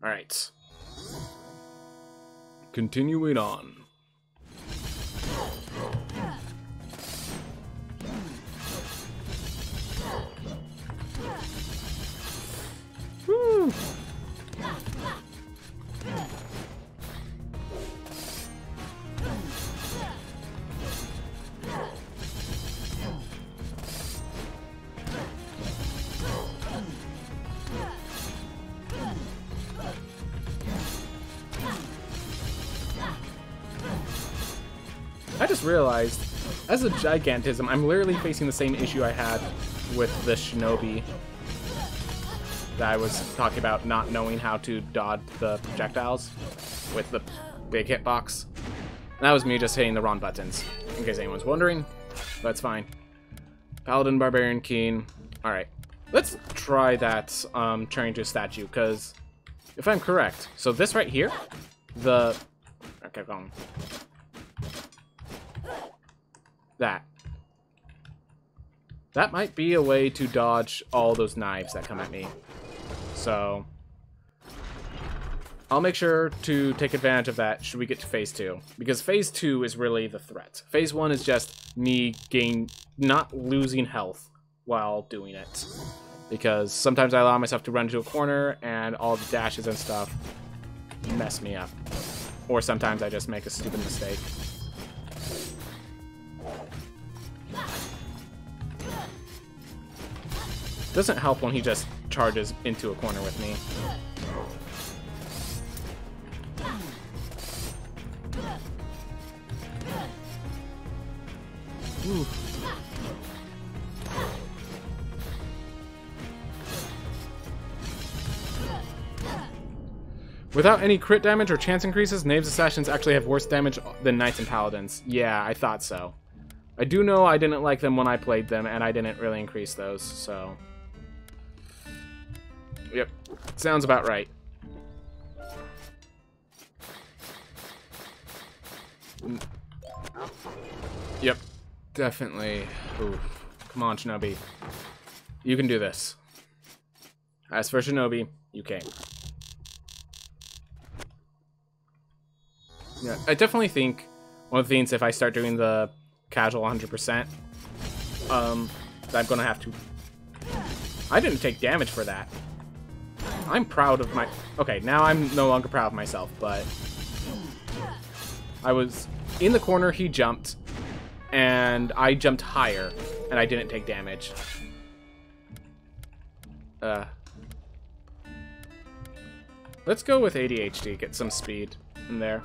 Alright. Continuing on. Woo! I just realized, as a gigantism, I'm literally facing the same issue I had with the shinobi that I was talking about, not knowing how to dodge the projectiles with the big hitbox. That was me just hitting the wrong buttons, in case anyone's wondering. That's fine. Paladin, Barbarian, Keen. Alright, let's try that turning into a statue, because if I'm correct, so this right here, the... Okay, go on. That might be a way to dodge all those knives that come at me. So I'll make sure to take advantage of that should we get to phase 2. Because phase 2 is really the threat. Phase 1 is just me not losing health while doing it. Because sometimes I allow myself to run into a corner and all the dashes and stuff mess me up. Or sometimes I just make a stupid mistake. Doesn't help when he just charges into a corner with me. Ooh. Without any crit damage or chance increases, Knaves Assassins actually have worse damage than Knights and Paladins. Yeah, I thought so. I do know I didn't like them when I played them, and I didn't really increase those, so... Yep, sounds about right. Yep, definitely. Ooh, come on, Shinobi. You can do this. As for Shinobi, you can't. Yeah, I definitely think one of the things if I start doing the casual 100%, that I'm gonna have to... I didn't take damage for that. I'm proud of my... Okay, now I'm no longer proud of myself, but... I was in the corner, he jumped, and I jumped higher, and I didn't take damage. Let's go with ADHD, get some speed in there.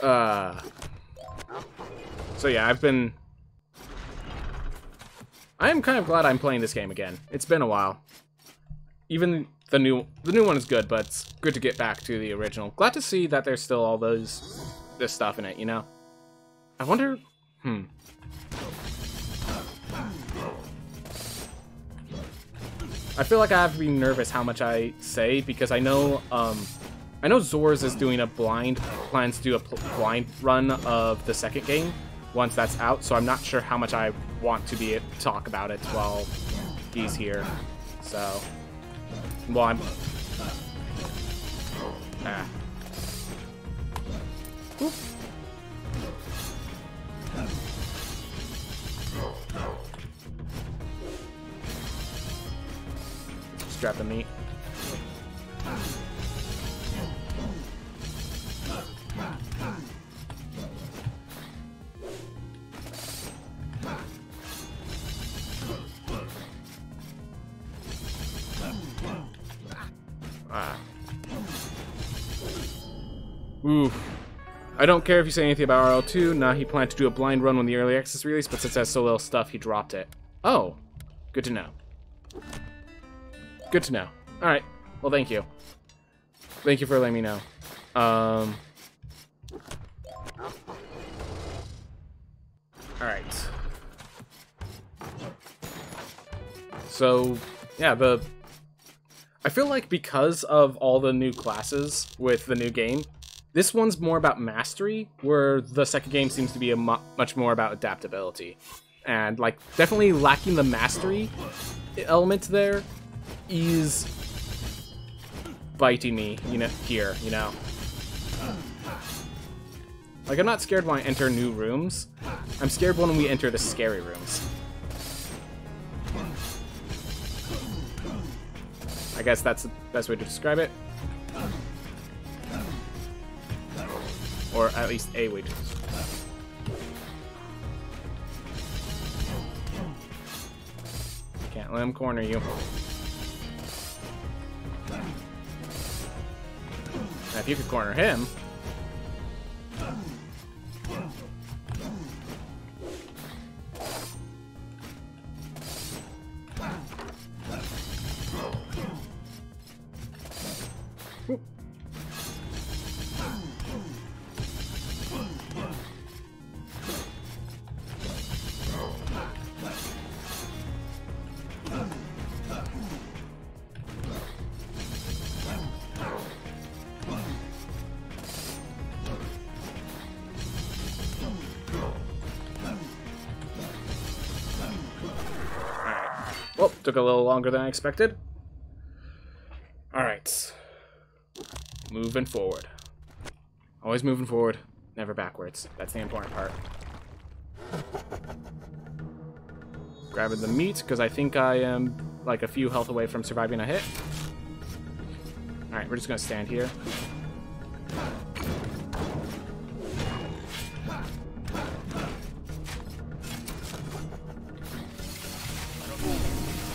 So yeah, I am kind of glad I'm playing this game again. It's been a while. Even the new one is good, but it's good to get back to the original. Glad to see that there's still all this stuff in it, you know? I wonder... I feel like I have to be nervous how much I say, because I know Zors is doing plans to do a blind run of the second game once that's out, so I'm not sure how much I want to be able to talk about it while he's here. So, well, I'm... Oop. grab the meat. Oof. I don't care if you say anything about RL2. Nah, he planned to do a blind run when the early access release, but since it has so little stuff, he dropped it. Oh. Good to know. Good to know. Alright. Well, thank you. Thank you for letting me know. Alright. So, yeah, I feel like because of all the new classes with the new game, this one's more about mastery, where the second game seems to be much more about adaptability. And, like, definitely lacking the mastery element there is biting me, here, Like, I'm not scared when I enter new rooms. I'm scared when we enter the scary rooms. I guess that's the best way to describe it. Or at least a way to describe it. Can't let him corner you. Now, if you could corner him... Well, took a little longer than I expected. Alright. Moving forward. Always moving forward, never backwards. That's the important part. Grabbing the meat, because I think I am like a few health away from surviving a hit. Alright, we're just going to stand here.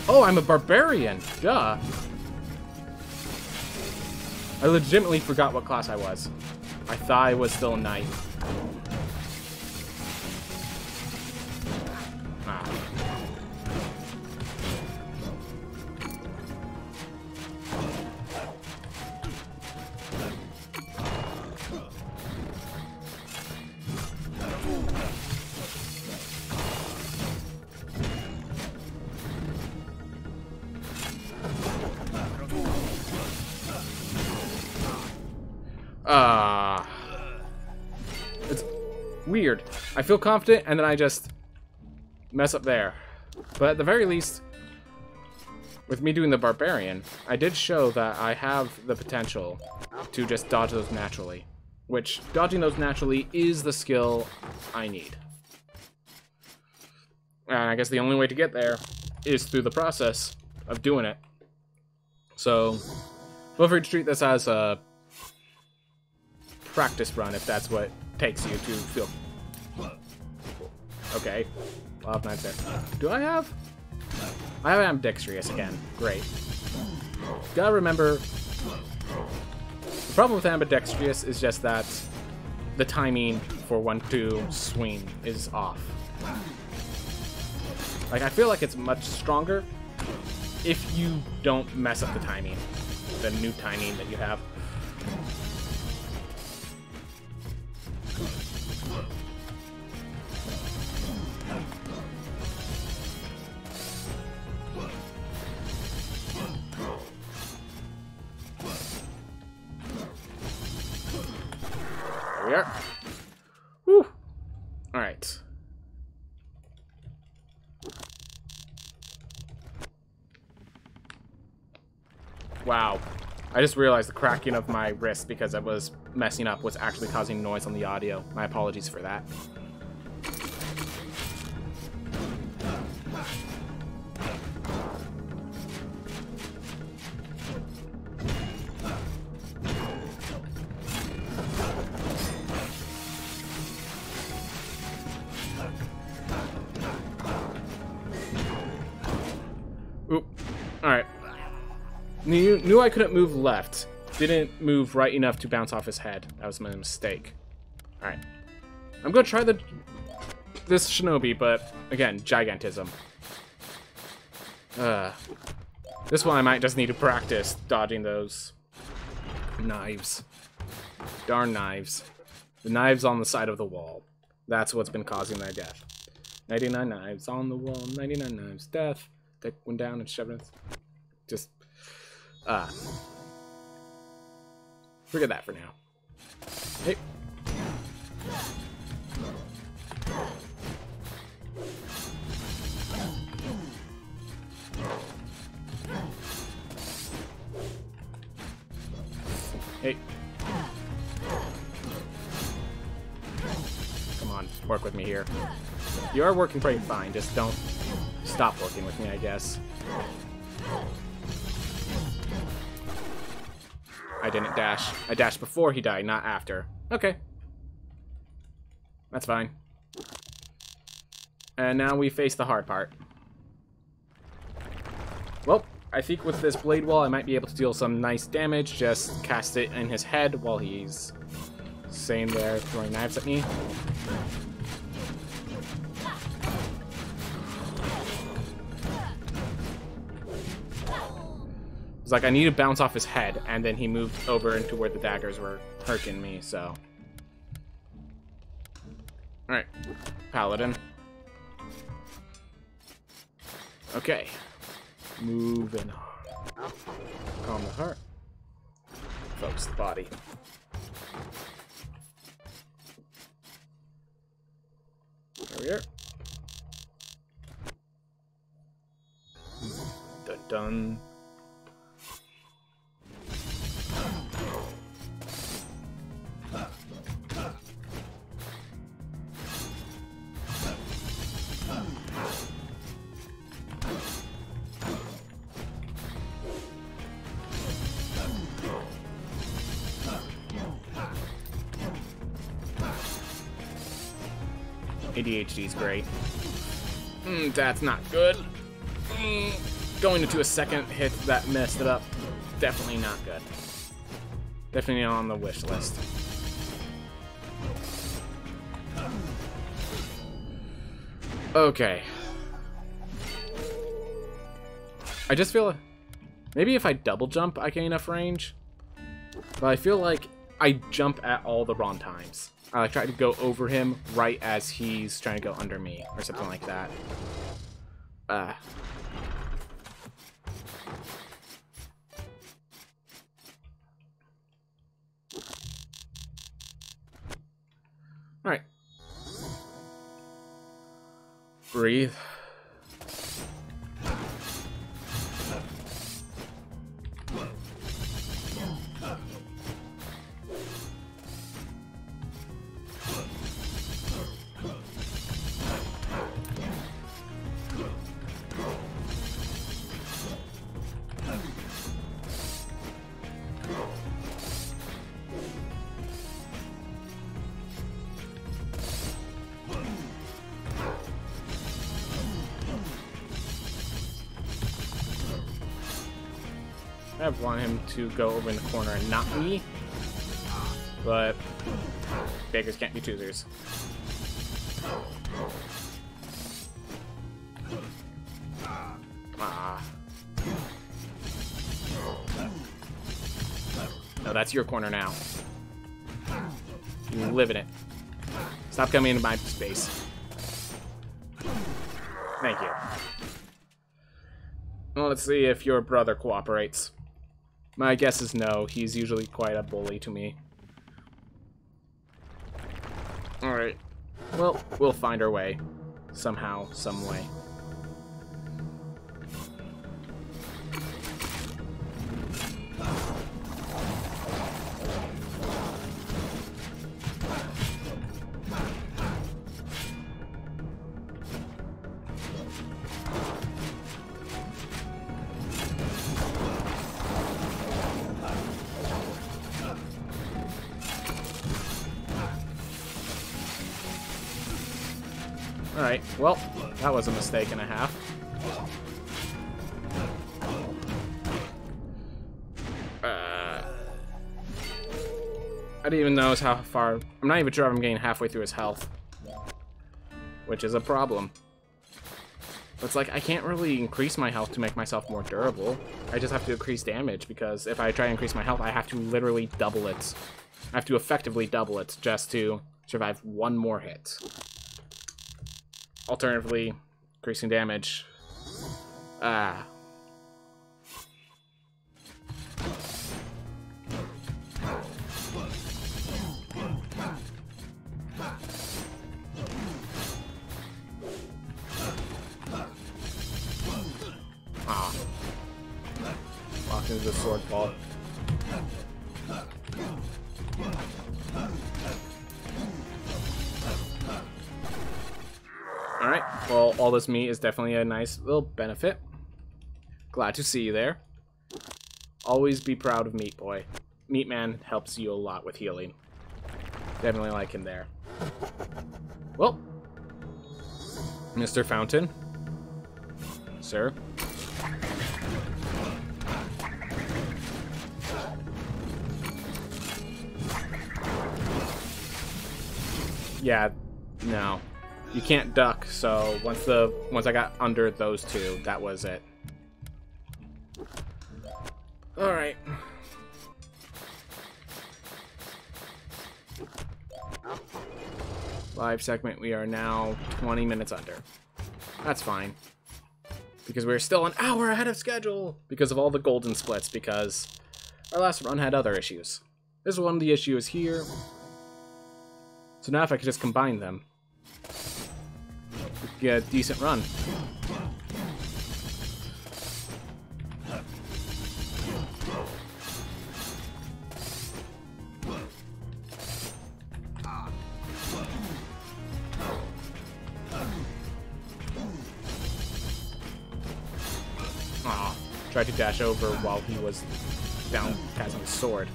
Oh, I'm a barbarian! Duh. I legitimately forgot what class I was. I thought I was still a knight. Ah. It's weird. I feel confident, and then I just mess up there. But at the very least, with me doing the barbarian, I did show that I have the potential to just dodge those naturally. Which, dodging those naturally is the skill I need. And I guess the only way to get there is through the process of doing it. So, feel free to treat this as a practice run if that's what takes you to feel. Okay. I'll have 9 there. Do I have? I have ambidextrous again. Great. Gotta remember, the problem with ambidextrous is just that the timing for 1-2 swing is off. Like, I feel like it's much stronger if you don't mess up the timing. The new timing that you have. There we are. Whew. Alright. Wow. I just realized the cracking of my wrist because I was messing up was actually causing noise on the audio. My apologies for that. Oop. Alright. Knew I couldn't move left. Didn't move right enough to bounce off his head. That was my mistake. Alright. I'm gonna try this shinobi, but again, gigantism. This one I might just need to practice dodging those knives. Darn knives. The knives on the side of the wall. That's what's been causing their death. 99 knives on the wall, 99 knives, death. Take one down and shove it. Just, forget that for now. Hey. Hey. Come on, work with me here. You are working pretty fine, just don't stop working with me, I guess. I didn't dash. I dashed before he died, not after. Okay. That's fine. And now we face the hard part. Well, I think with this blade wall, I might be able to deal some nice damage. Just cast it in his head while he's staying there throwing knives at me. It's like I need to bounce off his head, and then he moved over into where the daggers were hurting me, so. Alright. Paladin. Okay. Moving on. Calm the heart. Focus the body. There we are. Dun dun. ADHD is great. That's not good. Going into a second hit that messed it up. Definitely not good. Definitely not on the wish list. Okay. I just feel maybe if I double jump, I gain enough range. But I feel like I jump at all the wrong times. I try to go over him right as he's trying to go under me, or something like that. Alright. Breathe. I want him to go over in the corner and not me, but beggars can't be choosers. No, that's your corner now. You live in it. Stop coming into my space. Thank you. Well, let's see if your brother cooperates. My guess is no. He's usually quite a bully to me. Alright. Well, we'll find our way. Somehow, some way. Alright, well, that was a mistake and a half. I didn't even notice how far... I'm not even sure if I'm getting halfway through his health. Which is a problem. But it's like, I can't really increase my health to make myself more durable. I just have to increase damage, because if I try to increase my health, I have to literally double it. I have to effectively double it just to survive one more hit. Alternatively, increasing damage. Ah. Ah. Locked into the sword ball. Alright, well, all this meat is definitely a nice little benefit. Glad to see you there. Always be proud of Meat Boy. Meat Man helps you a lot with healing. Definitely like him there. Well, Mr. Fountain. Sir. Yeah, no. You can't duck, so once I got under those two, that was it. Alright. Live segment, we are now 20 minutes under. That's fine. Because we're still an hour ahead of schedule! Because of all the golden splits, because our last run had other issues. This is one of the issues here. So now if I could just combine them, we could get a decent run. Aw, tried to dash over while he was down casting his sword.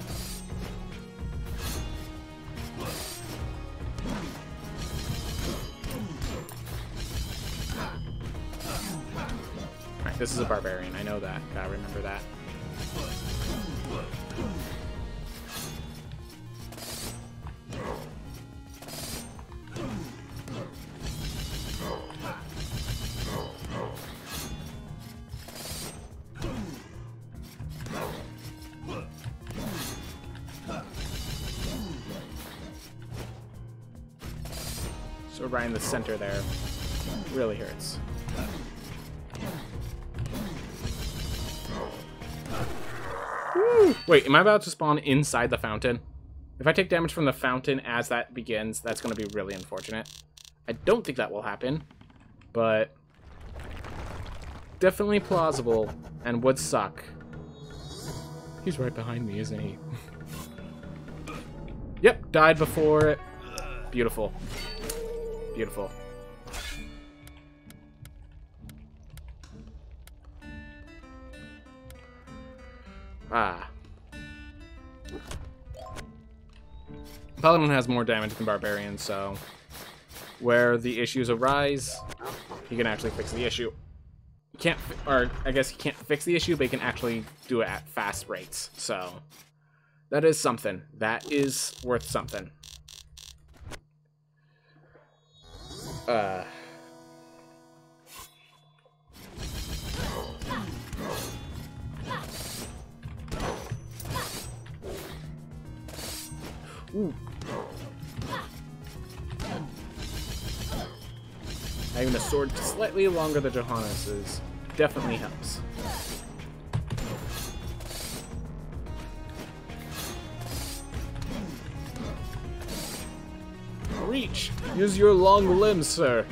Alright, this is a barbarian, I know that. Gotta remember that. So right in the center there really hurts. Woo! Wait, am I about to spawn inside the fountain? If I take damage from the fountain as that begins, that's going to be really unfortunate. I don't think that will happen, but definitely plausible and would suck. He's right behind me, isn't he? Yep, died before it. Beautiful. Beautiful. Ah. Paladin has more damage than Barbarian, so where the issues arise, he can actually fix the issue. He can't, or I guess he can't fix the issue, but he can actually do it at fast rates. So that is something. That is worth something. Ooh. Having a sword slightly longer than Johannes's definitely helps. Reach! Use your long limbs, sir.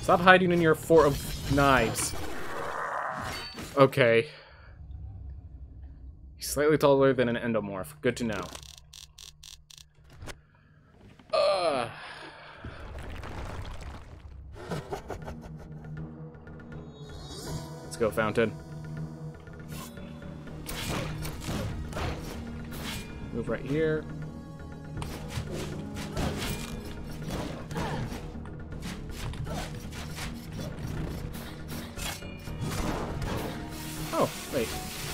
Stop hiding in your fort of knives. Okay. He's slightly taller than an endomorph. Good to know. go, Fountain. Move right here. Oh, wait.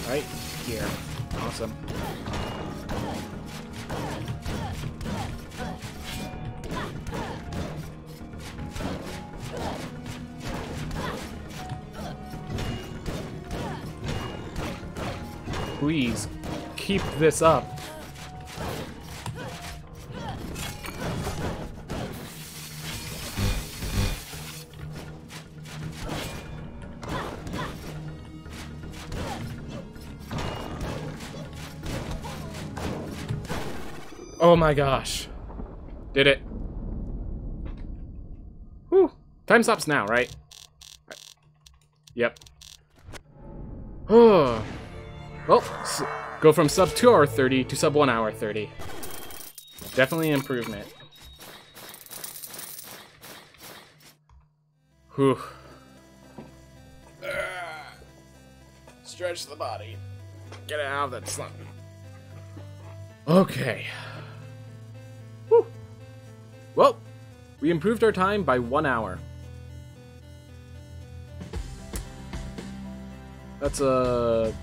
Right here. Awesome. Please, keep this up. Oh my gosh. Did it. Whew. Time stops now, right? Yep. Oh. Well, go from sub 2 hour 30 to sub 1 hour 30. Definitely an improvement. Whew. Stretch the body. Get out of that slump. Okay. Whew. Well, we improved our time by 1 hour. That's a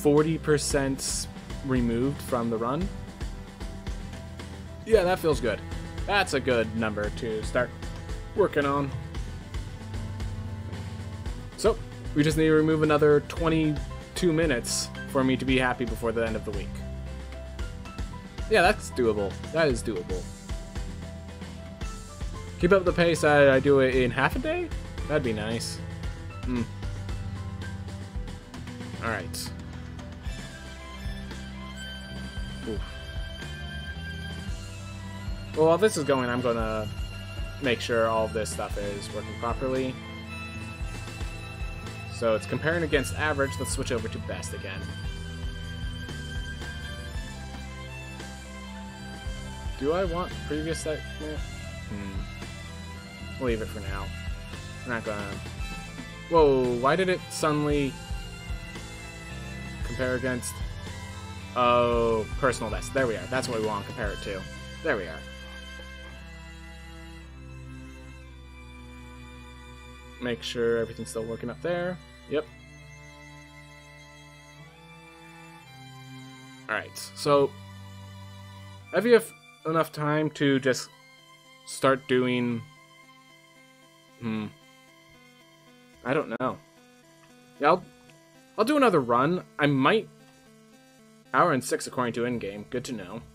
40% removed from the run. Yeah, that feels good. That's a good number to start working on. So, we just need to remove another 22 minutes for me to be happy before the end of the week. Yeah, that's doable. That is doable. Keep up the pace that I do it in half a day? That'd be nice. Alright. Well, while this is going, I'm gonna make sure all of this stuff is working properly. So it's comparing against average. Let's switch over to best again. Do I want previous segment? We'll leave it for now. We're not gonna... Whoa, why did it suddenly compare against... Oh, personal best. There we are. That's what we want to compare it to. There we are. Make sure everything's still working up there. Yep. Alright, so... Have you enough time to just start doing... I don't know. Yeah, I'll do another run. I might... Hour and 6 according to in-game. Good to know.